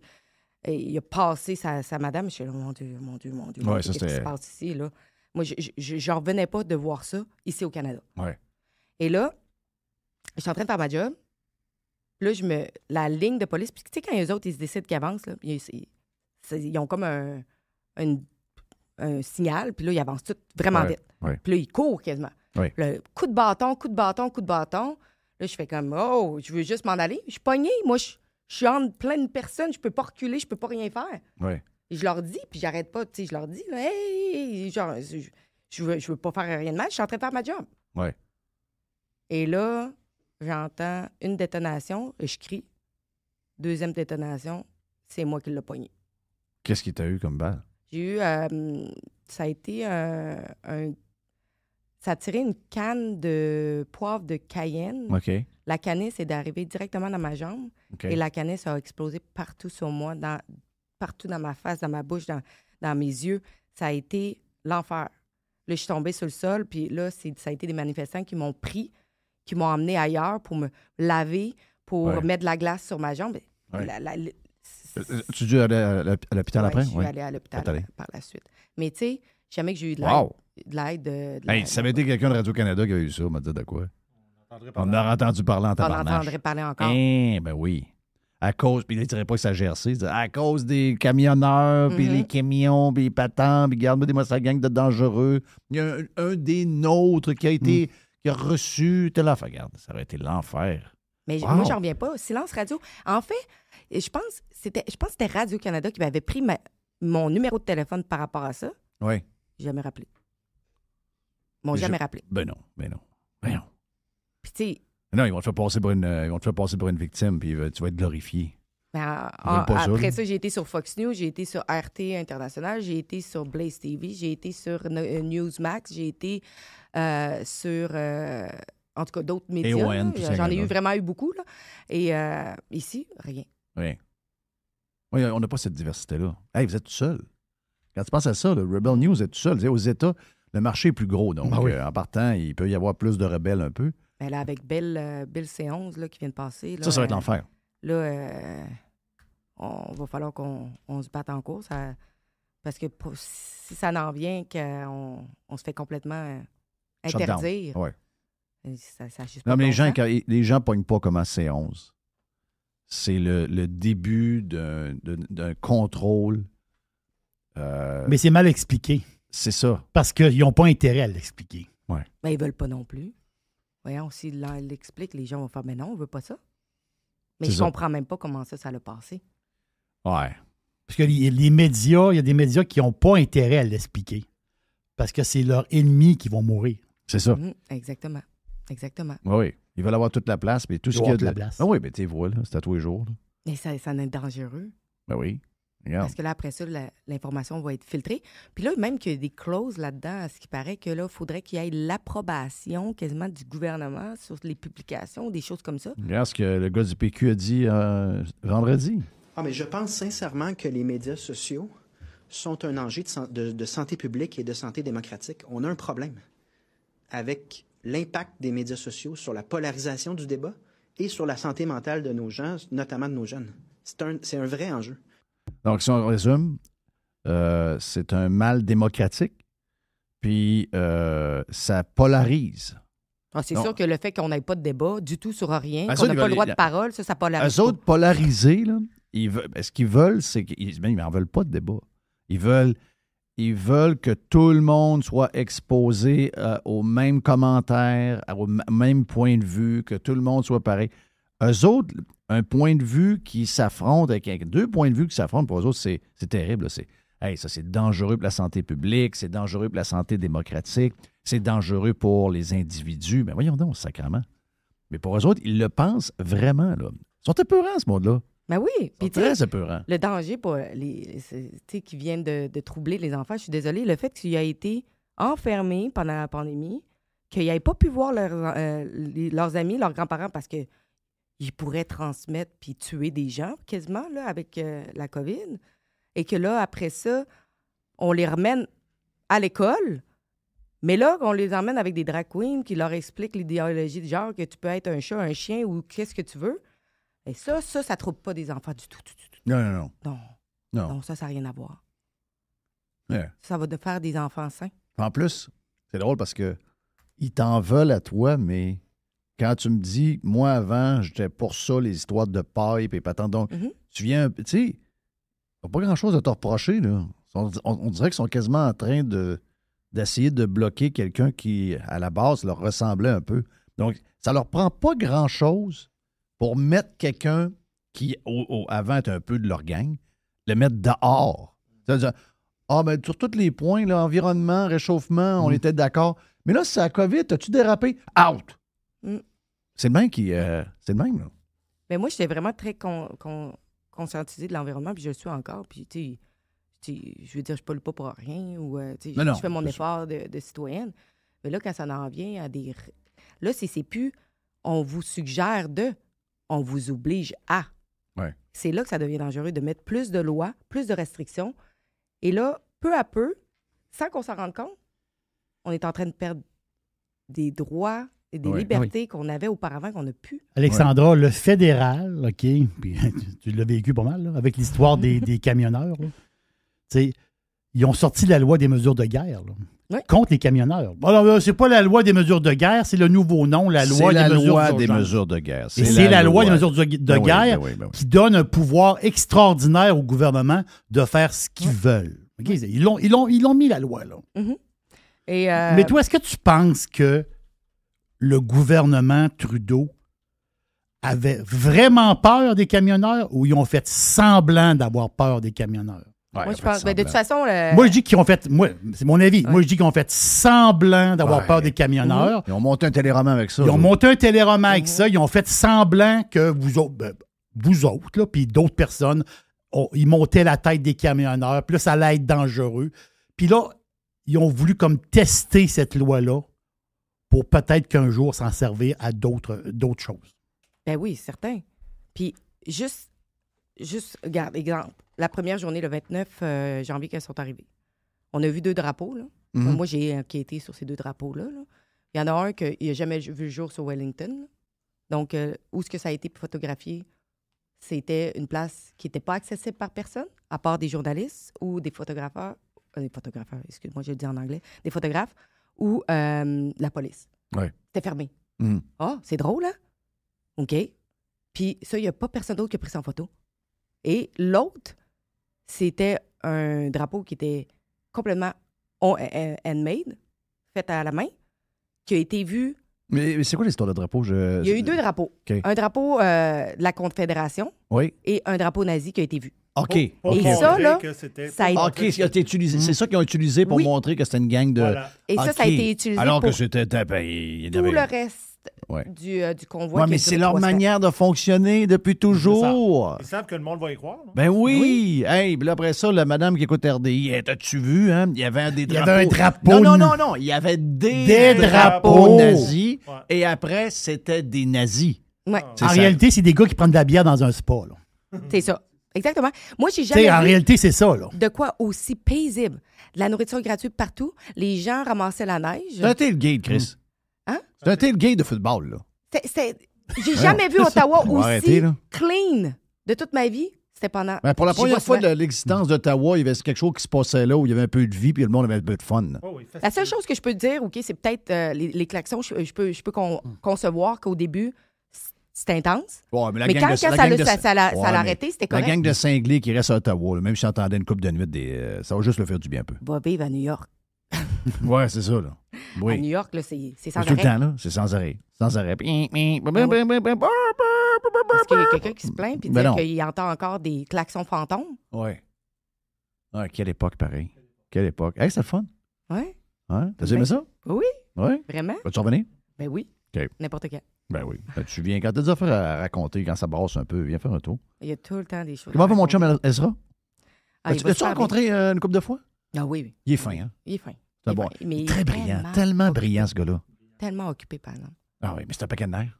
il a passé sa madame. Je suis là, mon Dieu. Ouais, ça, Qu'est-ce qui se c'était- passe ici? Là? Moi, je n'en revenais pas de voir ça ici au Canada. Ouais. Et là, je suis en train de faire ma job. Là, la ligne de police, puis tu sais, quand les autres, ils se décident qu'ils avancent, là, ils ont comme un signal, puis là, ils avancent tout vraiment Ouais, vite. ouais. Puis là, ils courent quasiment. Ouais. Puis là, coup de bâton. Là, je fais comme, oh, je veux juste m'en aller. Je suis pognée. Moi, je suis entre plein de personnes. Je peux pas reculer, je peux pas rien faire. Ouais. Et je leur dis, puis j'arrête pas, tu sais, je leur dis, là, hey, genre, je veux pas faire rien de mal, je suis en train de faire ma job. Ouais. Et là, j'entends une détonation, et je crie. Deuxième détonation, c'est moi qui l'ai pogné. Qu'est-ce qui t'a eu comme balle? J'ai eu, ça a été ça a tiré une canne de poivre de Cayenne. OK. La canisse est d'arriver directement dans ma jambe. OK. Et la canisse a explosé partout sur moi, partout dans ma face, dans ma bouche, dans mes yeux. Ça a été l'enfer. Là, je suis tombée sur le sol, puis là, ça a été des manifestants qui m'ont pris, qui m'ont emmené ailleurs pour me laver, pour mettre de la glace sur ma jambe. Ouais. C'est- Tu dû aller à l'hôpital après? Je suis allée à l'hôpital par la suite. Mais tu sais, jamais que j'ai eu de l'aide. Wow! De l'aide. Hey, ça avait été quelqu'un de Radio-Canada qui avait eu ça, on m'a dit de quoi? On a entendu parler en On tabarnak. entendrait parler encore. Ben oui. À cause, puis là, il dirait pas que ça GRC, il dirait, à cause des camionneurs, puis les camions, puis les patents, puis regarde-moi sa gang de dangereux. Il y a un des nôtres qui a été, qui a reçu telle affaire. Regarde, ça aurait été l'enfer. Mais Wow. moi, j'en reviens pas. Silence radio. En fait, je pense que c'était Radio-Canada qui m'avait pris mon numéro de téléphone par rapport à ça. Oui. J'ai jamais rappelé. Ils m'ont Mais jamais rappelé. Ben non. Puis tu sais, Non, ils vont te faire passer pour une victime, puis tu vas être glorifié. ben, Ils veulent pas ça, après là. ça, j'ai été sur Fox News, j'ai été sur RT International, j'ai été sur Blaze TV, j'ai été sur Newsmax, j'ai été sur, en tout cas, d'autres médias. AON, là. tout ça, J'en ai là. vraiment eu beaucoup. Là. Et ici, rien. Oui. Oui, on n'a pas cette diversité-là. Hey, vous êtes tout seul. Quand tu penses à ça, le Rebel News est tout seul. Tu sais, aux États, le marché est plus gros. Donc, Ah oui. en partant, il peut y avoir plus de rebelles un peu. Ben là, avec Bill C11 là, qui vient de passer. Là, Ça va être l'enfer. Là, on va falloir qu'on se batte en cours. Parce que si ça n'en vient qu'on se fait complètement Shutdown. interdire, Ouais. ça juste Non, pas mais de les gens, bon sens. les gens ne pognent pas comme à C11. C'est le début d'un contrôle. Mais c'est mal expliqué. C'est ça. Parce qu'ils n'ont pas intérêt à l'expliquer. Ben, ils veulent pas non plus. Voyons, s'ils l'expliquent, les gens vont faire « Mais non, on veut pas ça. » Mais C'est je ça. comprends même pas comment ça l'a passé. Ouais. Parce que les médias, il y a des médias qui n'ont pas intérêt à l'expliquer. Parce que c'est leurs ennemis qui vont mourir. C'est ça. Exactement. Exactement. Oui. Ils veulent avoir toute la place, mais tout ce Ils qu'il y a veulent de avoir toute la place. Ah oui, mais tu vois, là, c'est à tous les jours. Là. Mais ça en est dangereux. Ben oui. Regarde. Parce que là, après ça, l'information va être filtrée. Puis là, même qu'il y a des clauses là-dedans, à ce qui paraît que là, il faudrait qu'il y ait l'approbation quasiment du gouvernement sur les publications, des choses comme ça. Regarde ce que le gars du PQ a dit vendredi. Ah, mais je pense sincèrement que les médias sociaux sont un enjeu de santé publique et de santé démocratique. On a un problème avec l'impact des médias sociaux sur la polarisation du débat et sur la santé mentale de nos gens, notamment de nos jeunes. C'est un vrai enjeu. Donc, si on résume, c'est un mal démocratique, puis ça polarise. Ah, c'est Non. sûr que le fait qu'on n'ait pas de débat du tout sur rien, Ben, qu'on ça, n'a ils pas le veulent- droit de parole, ça polarise. Eux autres, polarisés, là, ce qu'ils veulent, c'est qu'ils n'en veulent pas de débat. Ils veulent que tout le monde soit exposé aux mêmes commentaires, au même point de vue, que tout le monde soit pareil. Eux autres, un point de vue qui s'affronte avec deux points de vue qui s'affrontent, pour eux autres, c'est terrible. Là. Ça, c'est dangereux pour la santé publique, c'est dangereux pour la santé démocratique, c'est dangereux pour les individus. Mais voyons donc, sacrément. Mais pour eux autres, ils le pensent vraiment. Là. Ils sont épeurants, ce monde-là. Ben oui. Ils Puis sont tu sais, très épeurants. le danger pour qui viennent de troubler les enfants, je suis désolée, le fait qu'il a été enfermé pendant la pandémie, qu'il n'ait pas pu voir leurs amis, leurs grands-parents, parce que ils pourraient transmettre puis tuer des gens quasiment là, avec la COVID, et que là, après ça, on les remène à l'école, mais là, on les emmène avec des drag queens qui leur expliquent l'idéologie du genre que tu peux être un chat, un chien ou qu'est-ce que tu veux. Et ça ne trouble pas des enfants du tout. Non. Non, ça n'a rien à voir. Ouais. Ça va de faire des enfants sains. En plus, c'est drôle parce que ils t'en veulent à toi, mais quand tu me dis, moi avant, j'étais pour ça, les histoires de pipe et patente, donc tu viens, tu sais, ils n'ont pas grand-chose à te reprocher, là. On dirait qu'ils sont quasiment en train d'essayer de bloquer quelqu'un qui, à la base, leur ressemblait un peu. Donc, ça leur prend pas grand-chose pour mettre quelqu'un qui, avant, était un peu de leur gang, le mettre dehors. C'est-à-dire, ben, sur tous les points, là, environnement, réchauffement, on était d'accord. Mais là, c'est la COVID, as-tu dérapé? Out! C'est le même qui. C'est le même, là. Mais moi, j'étais vraiment très conscientisée de l'environnement, puis je le suis encore. Puis, tu sais, je veux dire, je ne pollue pas pour rien, ou Non, je fais mon c'est effort de citoyenne. Mais là, quand ça en vient à des... Là, c'est plus on vous suggère on vous oblige à. Ouais. C'est là que ça devient dangereux de mettre plus de lois, plus de restrictions. Et là, peu à peu, sans qu'on s'en rende compte, on est en train de perdre des droits et des Oui. libertés qu'on avait auparavant qu'on n'a plus. Alexandra, le fédéral, OK, puis tu l'as vécu pas mal, là, avec l'histoire des camionneurs. Là. Tu sais, ils ont sorti la loi des mesures de guerre là, contre les camionneurs. Bon, alors, là, c'est pas la loi des mesures de guerre, c'est le nouveau nom, la loi des mesures des d'urgence. mesures de guerre. Et c'est la loi des mesures de Ben oui, guerre ben oui. qui donne un pouvoir extraordinaire au gouvernement de faire ce qu'ils veulent. OK, ils l'ont mis, la loi, là. Et, Mais toi, est-ce que tu penses que le gouvernement Trudeau avait vraiment peur des camionneurs ou ils ont fait semblant d'avoir peur des camionneurs? Ouais, moi, en je fait, pense. Ben, de toute semblant. façon. Moi, je dis qu'ils ont fait. Moi, c'est mon avis. Moi, je dis qu'ils ont fait semblant d'avoir Ouais. peur des camionneurs. Ils ont monté un téléroman avec ça. Ils ont eux. monté un téléroman avec ça. Ils ont fait semblant que vous autres, là, puis d'autres personnes, ils montaient la tête des camionneurs. Puis là, ça allait être dangereux. Puis là, ils ont voulu comme tester cette loi-là pour peut-être qu'un jour s'en servir à d'autres choses. Ben oui, certain. Puis juste, regarde, exemple, la première journée, le 29 janvier, qu'elles sont arrivées. On a vu 2 drapeaux, là. Mhm. Moi, j'ai enquêté sur ces 2 drapeaux-là. Là. Il y en a un qui n'a jamais vu le jour sur Wellington. Là. Donc, où est-ce que ça a été photographié? C'était une place qui n'était pas accessible par personne, à part des journalistes ou des photographes, excuse-moi, je le dis en anglais, des photographes ou la police. Ouais. C'était fermé. Mhm. Ah, c'est drôle, hein? OK. Puis ça, il n'y a pas personne d'autre qui a pris ça en photo. Et l'autre, c'était un drapeau qui était complètement handmade, fait à la main, qui a été vu. Mais c'est quoi l'histoire de drapeau? Il y a eu 2 drapeaux. OK. Un drapeau de la Confédération Oui. et un drapeau nazi qui a été vu. OK. Pour Et montrer ça, là, que c'était- ça a été- OK, ça a été utilisé. C'est ça qu'ils ont utilisé pour Oui. montrer que c'était une gang de. Voilà. Et ça, ça a OK. été utilisé Alors pour que c'était. Ben, il y tout avait- le reste Ouais. du convoi. Ouais, qui a mais duré c'est leur 3 semaines. manière de fonctionner depuis toujours. Ils savent que le monde va y croire. non? Ben oui! Hey, puis là, après ça, la madame qui écoute RDI, t'as-tu vu, hein? Il y avait des Il y drapeaux. avait un drapeau. Non. Il y avait Des drapeaux drapeaux. nazis. Ouais. Et après, c'était des nazis. Ouais, C'est En ça. réalité, c'est des gars qui prennent de la bière dans un spa. Là. c'est ça. Exactement. Moi, j'ai Tu sais, jamais en vu réalité, c'est ça. Là. de quoi aussi paisible. De la nourriture gratuite partout. Les gens ramassaient la neige. C'est un tailgate, Chris. Hein? C'est un tailgate de football, là. J'ai jamais vu Ottawa On va aussi arrêter, là. clean de toute ma vie. C'était pendant. Ben, pour la J'y première vais fois souvent. de l'existence d'Ottawa, il y avait quelque chose qui se passait là où il y avait un peu de vie puis le monde avait un peu de fun. Oh oui, La seule chose que je peux te dire, OK, c'est peut-être les klaxons. Je peux concevoir qu'au début, c'était intense. Ouais, mais la Mais gang quand de- ça la l'a gang de- ça l'a Ouais, mais arrêté, c'était La correct. gang de cinglés qui reste à Ottawa, là, même si j'entendais une coupe de nuit, ça va juste le faire du bien un peu. Va vivre à New York. Ouais, c'est ça, là. À Oui. New York, là, c'est sans C'est tout le arrêt. temps, là. C'est sans arrêt. Sans arrêt. Parce qu'il y a quelqu'un qui se plaint puis Ben dire non. qu'il entend encore des klaxons fantômes. Ouais. Ouais, quelle époque, pareil. Quelle époque. Hey, c'est le fun. Ouais, Hein? T'as Ben- aimé ça? oui, Ouais. vraiment. Vas-tu revenir? Ben oui. OK. N'importe quand. Ben oui. Ben, tu viens quand t'as des affaires à raconter, quand ça brasse un peu, viens faire un tour. Il y a tout le temps des choses. Comment à va mon chum raconter. Ezra? Ah, il As-tu va super rencontré une couple de fois? bien. Ah oui, oui. Il est fin, hein? Il est fin. C'est Il est bon. fin. Mais il est Très brillant. Tellement brillant, ce gars-là. Tellement occupé, par exemple. Ah oui, mais c'est un paquet de nerfs.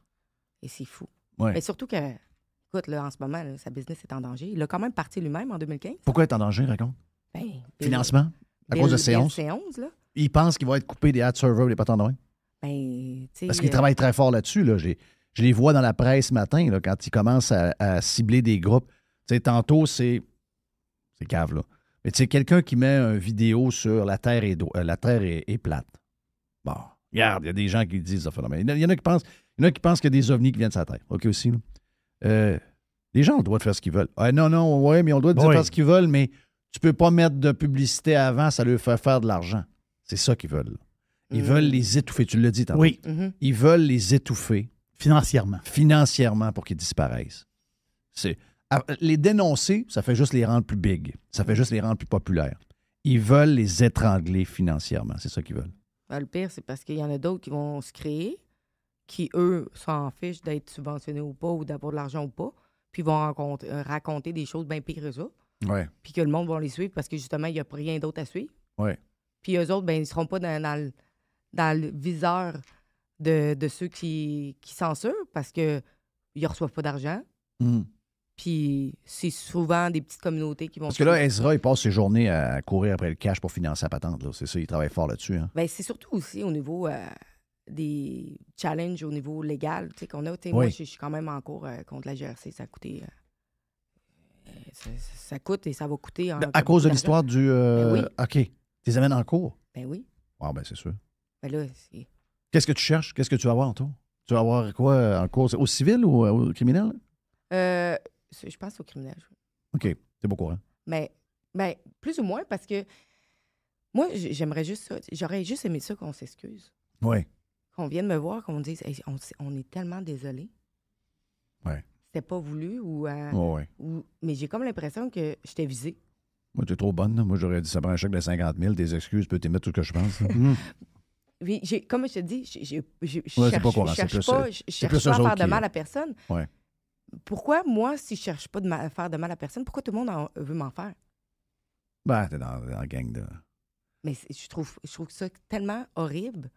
Et c'est fou. Ouais. Mais surtout que, écoute, là, en ce moment, là, sa business est en danger. Il a quand même parti lui-même en 2015. Pourquoi être en danger, raconte? Ben, Financement? À cause de séances? séances, là. Il pense qu'il va être coupé des ad servers ou des patents de même? Ben, tu sais. Parce qu'il travaille très fort là-dessus. Là. Je les vois dans la presse ce matin, là, quand ils commencent à cibler des groupes. Tu sais, tantôt, c'est cave, là. Mais tu sais, quelqu'un qui met une vidéo sur la Terre est plate. Bon, regarde, il y a des gens qui disent ça. Il y en a qui pensent qu'il y a des ovnis qui viennent de sa Terre. OK aussi, là. Les gens ont le droit de faire ce qu'ils veulent. Ah, non, ouais, mais ils ont le droit de Oui. faire ce qu'ils veulent, mais tu peux pas mettre de publicité avant, ça leur fait faire de l'argent. C'est ça qu'ils veulent. Là. Ils veulent les étouffer. Tu l'as dit tantôt. Oui, Mhm. Ils veulent les étouffer financièrement. financièrement pour qu'ils disparaissent. Les dénoncer, ça fait juste les rendre plus big. Ça fait juste les rendre plus populaires. Ils veulent les étrangler financièrement. C'est ça qu'ils veulent. Ben, le pire, c'est parce qu'il y en a d'autres qui vont se créer, qui, eux, s'en fichent d'être subventionnés ou pas, ou d'avoir de l'argent ou pas, puis vont raconter des choses bien pires que ça, Ouais. puis que le monde va les suivre parce que, justement, il n'y a rien d'autre à suivre. Ouais. Puis eux autres, ben, ils ne seront pas dans le viseur de ceux qui censurent parce qu'ils ne reçoivent pas d'argent. Mm. Puis c'est souvent des petites communautés qui vont... Parce que là, Ezra, il passe ses journées à courir après le cash pour financer la patente. Là. C'est ça, il travaille fort là-dessus. Hein. Ben, c'est surtout aussi au niveau des challenges au niveau légal qu'on a. Oui. Moi, je suis quand même en cours contre la GRC. Ça a coûté... ça coûte et ça va coûter... À cause de l'histoire du... Ben oui. OK. Tu les amènes en cours? Ben oui. Ah, ben c'est sûr. Ben là, c'est... Qu'est-ce que tu cherches? Qu'est-ce que tu vas avoir en tout? Tu vas avoir quoi en cours? Au civil ou au criminel? Je pense au criminel. OK. C'est beau courant. Mais plus ou moins parce que moi, j'aimerais juste ça. J'aurais juste aimé ça qu'on s'excuse. Oui. Qu'on vienne me voir, qu'on me dise hey, on est tellement désolé. Oui. C'était pas voulu Oui. mais j'ai comme l'impression que j'étais visée. Moi, tu es trop bonne. Là. Moi, j'aurais dit ça prend un chèque de 50 000. Tes excuses, tu peux t'émettre tout ce que je pense. Puis comme je te dis, je c'est pas courant, cherche c'est plus, pas, c'est je cherche plus pas à eux faire autres de qui- mal à personne. Ouais. Pourquoi, moi, si je cherche pas à faire de mal à personne, pourquoi tout le monde veut m'en faire? Ben, t'es dans la gang de... Mais je trouve ça tellement horrible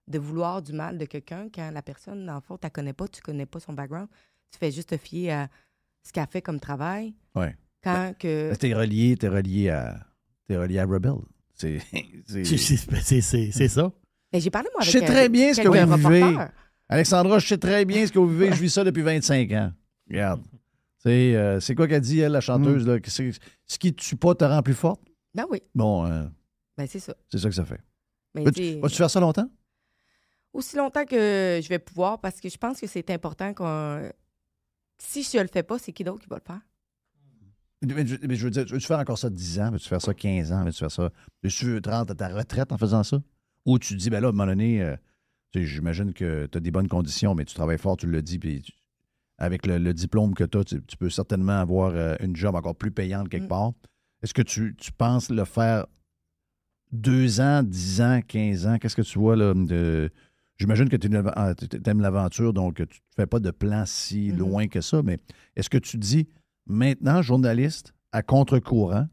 de vouloir du mal de quelqu'un quand la personne, dans le fond, tu connais pas son background. Tu fais juste te fier à ce qu'elle fait comme travail. Oui. Quand que... T'es relié à Rebel. C'est ça. Mais j'ai parlé, moi, Je avec sais très bien ce que quelques vous vivez. reporters. Alexandra, je sais très bien ce que vous vivez. Je vis ça depuis 25 ans. Regarde. C'est quoi qu'elle dit, elle, la chanteuse? Là, que ce qui ne tue pas te rend plus forte? Ben oui, Bon, ben c'est ça. c'est ça que ça fait. Mais Vas-tu faire ça longtemps? aussi longtemps que je vais pouvoir, parce que je pense que c'est important qu'on... Si je le fais pas, c'est qui d'autre qui va le faire? Mais je veux dire, veux-tu faire encore ça 10 ans? Veux-tu faire ça 15 ans? Veux-tu faire ça? Veux-tu te rendre à ta retraite en faisant ça? Ou tu te dis, ben là, à un moment donné, tu sais, j'imagine que tu as des bonnes conditions, mais tu travailles fort, tu l'as dit, puis avec le diplôme que tu as, tu peux certainement avoir une job encore plus payante quelque part. Est-ce que tu penses le faire 2 ans, 10 ans, 15 ans? Qu'est-ce que tu vois là? J'imagine que tu aimes l'aventure, donc tu ne fais pas de plan si loin que ça, mais est-ce que tu dis maintenant, journaliste à contre-courant,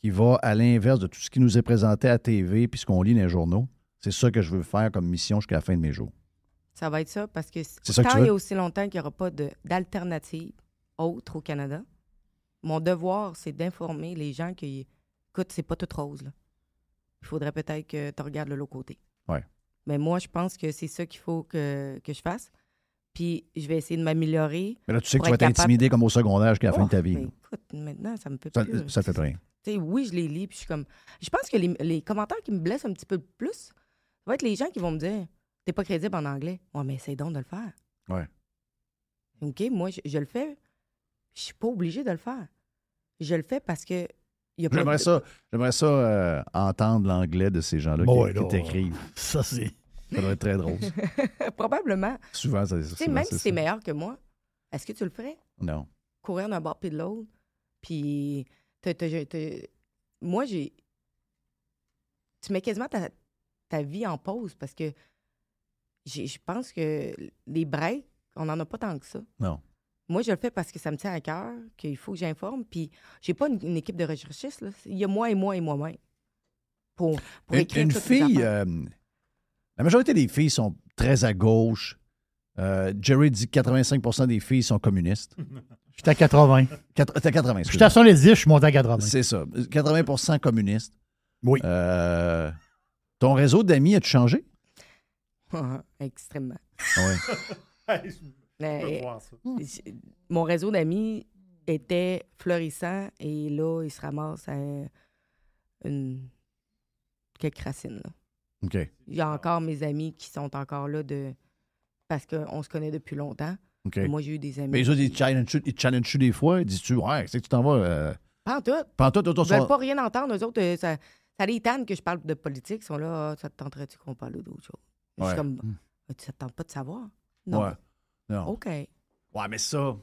qui va à l'inverse de tout ce qui nous est présenté à TV puis ce qu'on lit dans les journaux, c'est ça que je veux faire comme mission jusqu'à la fin de mes jours? Ça va être ça, parce que C'est ça que tant tu il y veux? a aussi longtemps qu'il n'y aura pas d'alternative autre au Canada, mon devoir, c'est d'informer les gens que, écoute, c'est pas tout rose, là. Il faudrait peut-être que tu regardes de l'autre côté. Ouais. Mais moi, je pense que c'est ça qu'il faut que je fasse. Puis je vais essayer de m'améliorer. Mais là, tu sais que pour tu vas être capable- t'intimider comme au secondaire jusqu'à la fin de ta Oh, vie. mais là. écoute, maintenant, ça me peut Ça plus. te fait rien. Tu sais, oui, je les lis, puis je suis comme... Je pense que les commentaires qui me blessent un petit peu plus, ça va être les gens qui vont me dire « T'es pas crédible en anglais. » Ouais, mais essaye donc de le faire. Ouais. OK, moi, je le fais. Je suis pas obligée de le faire. Je le fais parce que... il y a pas J'aimerais ça entendre l'anglais de ces gens-là Bon, qui là, t'écrivent. Ça, c'est. Ça doit être très drôle. Probablement. Souvent, Tu sais, même si c'est meilleur que moi, est-ce que tu le ferais? Non. Courir d'un bord puis de l'autre. Puis, moi, tu mets quasiment ta vie en pause parce que je pense que les breaks, on n'en a pas tant que ça. Non. Moi, je le fais parce que ça me tient à cœur, qu'il faut que j'informe. Puis, j'ai pas une équipe de recherchistes. Là. Il y a moi et moi-même. Pour écrire Une toutes les fille, affaires. la majorité des filles sont très à gauche. Jerry dit que 85% des filles sont communistes. J'étais à 80. T'es à 80, J'étais à 70, je suis monté à 80. c'est ça. 80% communistes. Oui. Ton réseau d'amis a-tu changé? Extrêmement. Hey, je Mais, peux voir ça. mon réseau d'amis était florissant et là, il se ramasse à quelques racines. Là. OK. Il y a encore mes amis qui sont encore là parce qu'on se connaît depuis longtemps. OK. Et moi, j'ai eu des amis. Mais les autres, ils te challenge-tu des fois? Dis-tu, ouais, c'est que tu t'en vas. Pas en tout. Pantoute, Ils veulent pas rien entendre. Eux autres, ça les tanne que je parle de politique. Ils sont là, ça te tenterait-tu qu'on parle d'autre chose? Je Ouais. suis comme, ça te tente pas de savoir? Non. Ouais. Non. OK. Ouais, mais ça.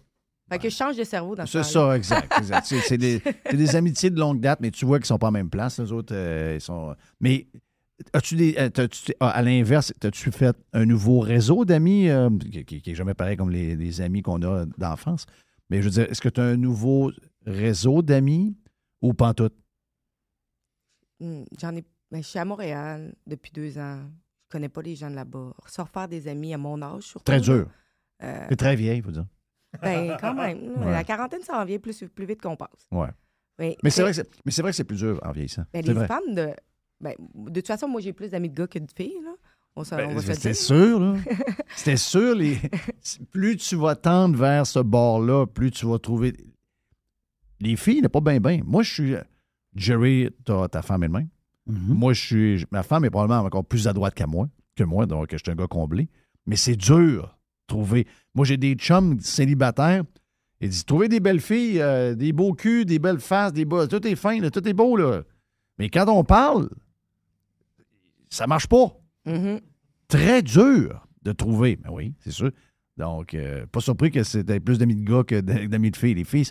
Fait que je change de cerveau dans ce C'est temps-là. ça, exact. c'est des amitiés de longue date, mais tu vois qu'ils sont pas en même place. Les autres, ils sont. Mais as-tu à l'inverse, as-tu fait un nouveau réseau d'amis qui est jamais pareil comme les amis qu'on a d'enfance? Mais je veux dire, est-ce que tu as un nouveau réseau d'amis ou pantoute? J'en ai. Ben, je suis à Montréal depuis 2 ans. Je connais pas les gens de là-bas. Se refaire des amis à mon âge, surtout. Très dur. là. C'est très vieille, il faut dire. Ben, quand même. Ouais. La quarantaine s'en vient plus vite qu'on pense. Ouais. Mais Mais c'est vrai que c'est plus dur en vieillissant. ben, C'est les vrai. femmes de toute façon, moi, j'ai plus d'amis de gars que de filles. Là. On va se C'était dire. sûr, là. C'était sûr. Plus tu vas tendre vers ce bord-là, plus tu vas trouver. Les filles, n'est pas bien. Moi, je suis. Jerry, ta femme est de même. Moi, ma femme est probablement encore plus à droite que moi, donc je suis un gars comblé. Mais c'est dur de trouver. Moi, j'ai des chums célibataires. Ils disent trouver des belles filles, des beaux culs, des belles faces, tout est fin, là, tout est beau, là. Mais quand on parle, ça marche pas. Mhm. Très dur de trouver. Ben oui, c'est sûr. Donc, pas surpris que c'était plus d'amis de gars que d'amis de filles. Les filles,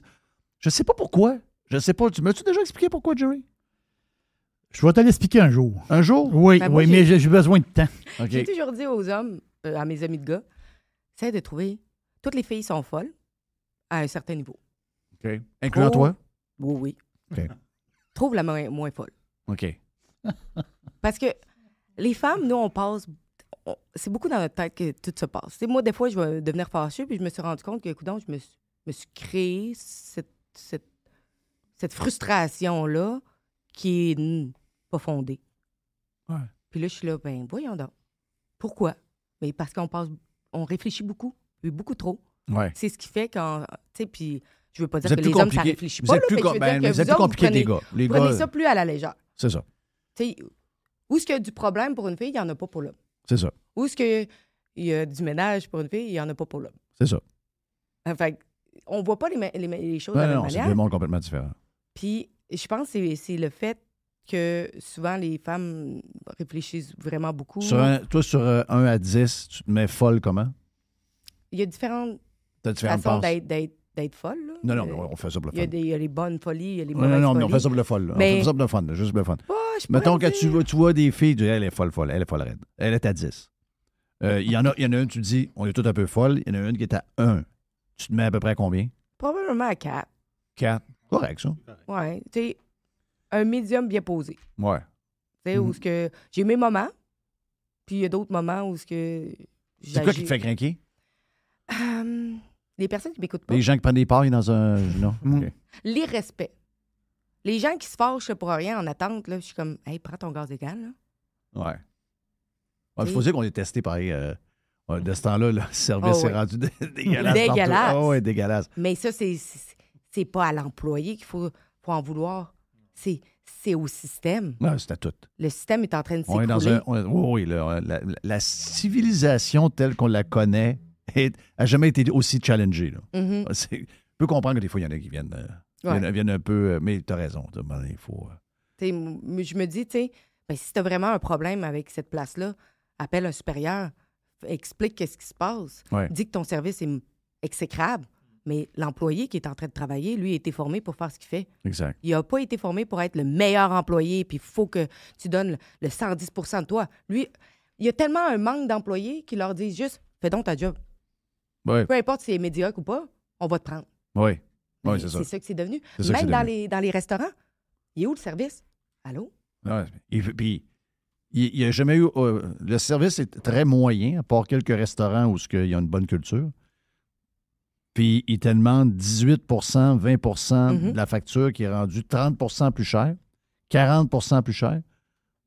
je sais pas pourquoi. Je sais pas. M'as-tu déjà expliqué pourquoi, Jerry? Je vais te l'expliquer un jour. Un jour? Oui, Ben, moi, oui, mais j'ai besoin de temps. OK. J'ai toujours dit aux hommes, à mes amis de gars, essaye de trouver. Toutes les filles sont folles à un certain niveau. OK. Incluant toi? Oui. OK. Trouve la moins folle. OK. Parce que les femmes, nous, c'est beaucoup dans notre tête que tout se passe. Moi, des fois, je vais devenir fâchée, puis je me suis rendu compte que, écoute, je me suis créé cette frustration-là qui est pas fondée. Ouais. Puis là, je suis là, ben voyons donc. Pourquoi? Mais parce on réfléchit beaucoup trop. Ouais. C'est ce qui fait quand, tu sais, puis je veux pas dire Vous que êtes les plus hommes, ça compliqué. réfléchit Vous pas, êtes là, plus mais je veux com- dire ben, que vous êtes plus autres, compliqué que les gars. Les prenez gars, ça plus à la légère. c'est ça. Tu sais, où est-ce qu'il y a du problème pour une fille, il n'y en a pas pour l'homme. C'est ça. Où est-ce qu'il y a du ménage pour une fille, il n'y en a pas pour l'homme. C'est ça. Enfin, on voit pas les choses de la même Non, c'est manière. deux mondes complètement différents. Puis, je pense que c'est le fait que souvent les femmes réfléchissent vraiment beaucoup. Sur 1 à 10, tu te mets folle comment? Il y a différentes T'as différentes façons passes? d'être folle. Là. Non, mais on fait ça pour le Il y, fun. il y a les bonnes folies, il y a les Non, mauvaises mais on folies. fait ça pour le fun. Là. Mais- On fait ça pour le fun, là, juste pour le fun. Je Mettons pourrais que dire- tu vois des filles, tu dis, elle est folle, elle est folle raide. Elle est à 10. Il y en a une, tu dis, on est tous un peu folle. Il y en a une qui est à 1. Tu te mets à peu près à combien? Probablement à 4. 4. Correct, ça. Ouais. Tu sais, un médium bien posé. Ouais. Tu sais, où ce que j'ai mes moments, puis il y a d'autres moments où ce que C'est quoi qui te fait craquer? Les personnes qui m'écoutent pas. Les gens qui prennent des pailles dans un. Non. OK. L'irrespect. Les gens qui se fâchent pour rien en attente, là, je suis comme, hey, prends ton gaz égal, là. Ouais. Il faut dire qu'on est testé pareil. De ce temps-là, le service Oh, est oui. rendu dégueulasse. Dégueulasse. partout. Oh, ouais, dégueulasse. Mais ça, c'est pas à l'employé qu'il faut en vouloir. C'est au système. Non, c'est à tout. Le système est en train de On est s'écrouler. dans un. Oui, la civilisation telle qu'on la connaît n'a jamais été aussi challengée. Là. Mhm. Je peux comprendre que des fois, il y en a qui viennent, viennent un peu. Mais tu as raison. Il faut. Tu sais, je me dis, tu sais, ben, si tu as vraiment un problème avec cette place-là, appelle un supérieur, explique qu'est-ce qui se passe, Ouais. dis que ton service est exécrable, mais l'employé qui est en train de travailler, lui, a été formé pour faire ce qu'il fait. Exact. Il n'a pas été formé pour être le meilleur employé, puis il faut que tu donnes le 110 de toi. Lui, il y a tellement un manque d'employés qui leur disent juste, fais donc ta job. Oui, Peu importe si c'est médiocre ou pas, on va te prendre. oui. Mais Oui, c'est ça. C'est ça que c'est devenu. C'est ça que Même c'est dans devenu. les restaurants, il est où le service? Allô? Ouais. Puis, il n'y a jamais eu. Le service est très moyen, à part quelques restaurants où il y a une bonne culture. Puis, il te demande 18 20 de la facture qui est rendue 30 plus cher, 40 plus cher.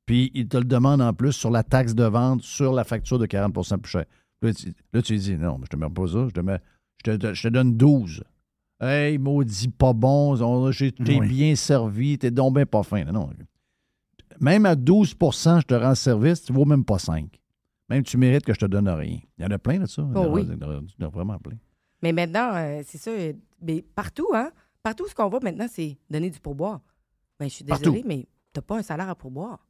Puis, il te le demande en plus sur la taxe de vente sur la facture de 40 plus cher. Là, tu lui dis, non, je te mets pas ça, je te donne 12. Hey, maudit pas bon, t'es Oui. bien servi, t'es donc bien pas fin. Non. Même à 12 je te rends service, tu ne vaux même pas 5. Même tu mérites que je te donne rien. Il y en a plein de ça. oui. Il y en a vraiment plein. Mais maintenant, c'est ça. Mais partout, hein? Partout, ce qu'on voit maintenant, c'est donner du pourboire. Ben, je suis désolée, Partout. mais t'as pas un salaire à pourboire.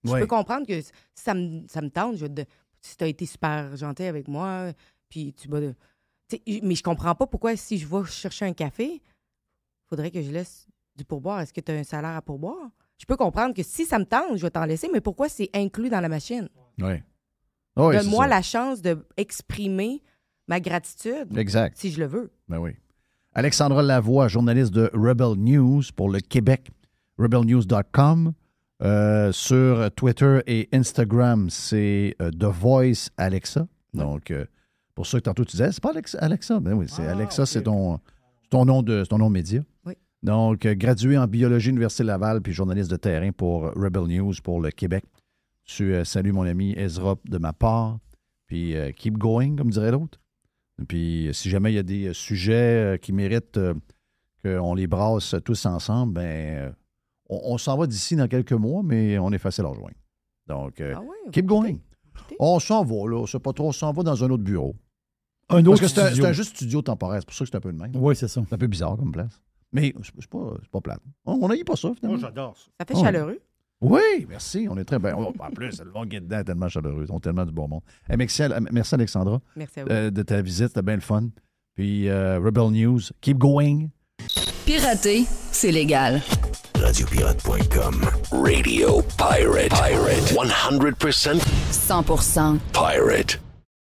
Je Ouais. peux comprendre que si ça me tente, si tu as été super gentil avec moi, puis tu vas. Mais je comprends pas pourquoi, si je vais chercher un café, faudrait que je laisse du pourboire. Est-ce que tu as un salaire à pourboire? Je peux comprendre que si ça me tente, je vais t'en laisser, mais pourquoi c'est inclus dans la machine? Oui. Oui, c'est Donne-moi ça. la chance d'exprimer ma gratitude Exact. si je le veux. Ben oui. Alexandra Lavoie, journaliste de Rebel News pour le Québec, rebelnews.com. Sur Twitter et Instagram, c'est The Voice Alexa. Donc, Pour ça que tantôt tu disais, c'est pas Alexa. Ben oui, c'est Alexa, okay. c'est ton nom de média. Oui. Donc, gradué en biologie à l'Université Laval, puis journaliste de terrain pour Rebel News pour le Québec. Tu salues mon ami Ezra de ma part. Puis keep going, comme dirait l'autre. Puis si jamais il y a des sujets qui méritent qu'on les brasse tous ensemble, ben on s'en va d'ici dans quelques mois, mais on est facile à rejoindre. Donc, keep going. On s'en va, là. C'est pas trop. On s'en va dans un autre bureau. Un autre Parce que studio. c'est un juste studio temporaire. C'est pour ça que c'est un peu le même. Oui, c'est ça. C'est un peu bizarre comme place. Mais c'est pas plate. On n'aille pas ça, finalement. Moi, j'adore ça. Ça fait chaleureux. Oui, merci. On est très bien. En plus, le long dedans est tellement chaleureux. Ils ont tellement du bon monde. Merci, Alexandra. Merci à vous. De ta visite. C'était bien le fun. Puis, Rebel News, keep going. Pirater, c'est légal. Radiopirate.com. Radio Pirate. 100% 100% pirate.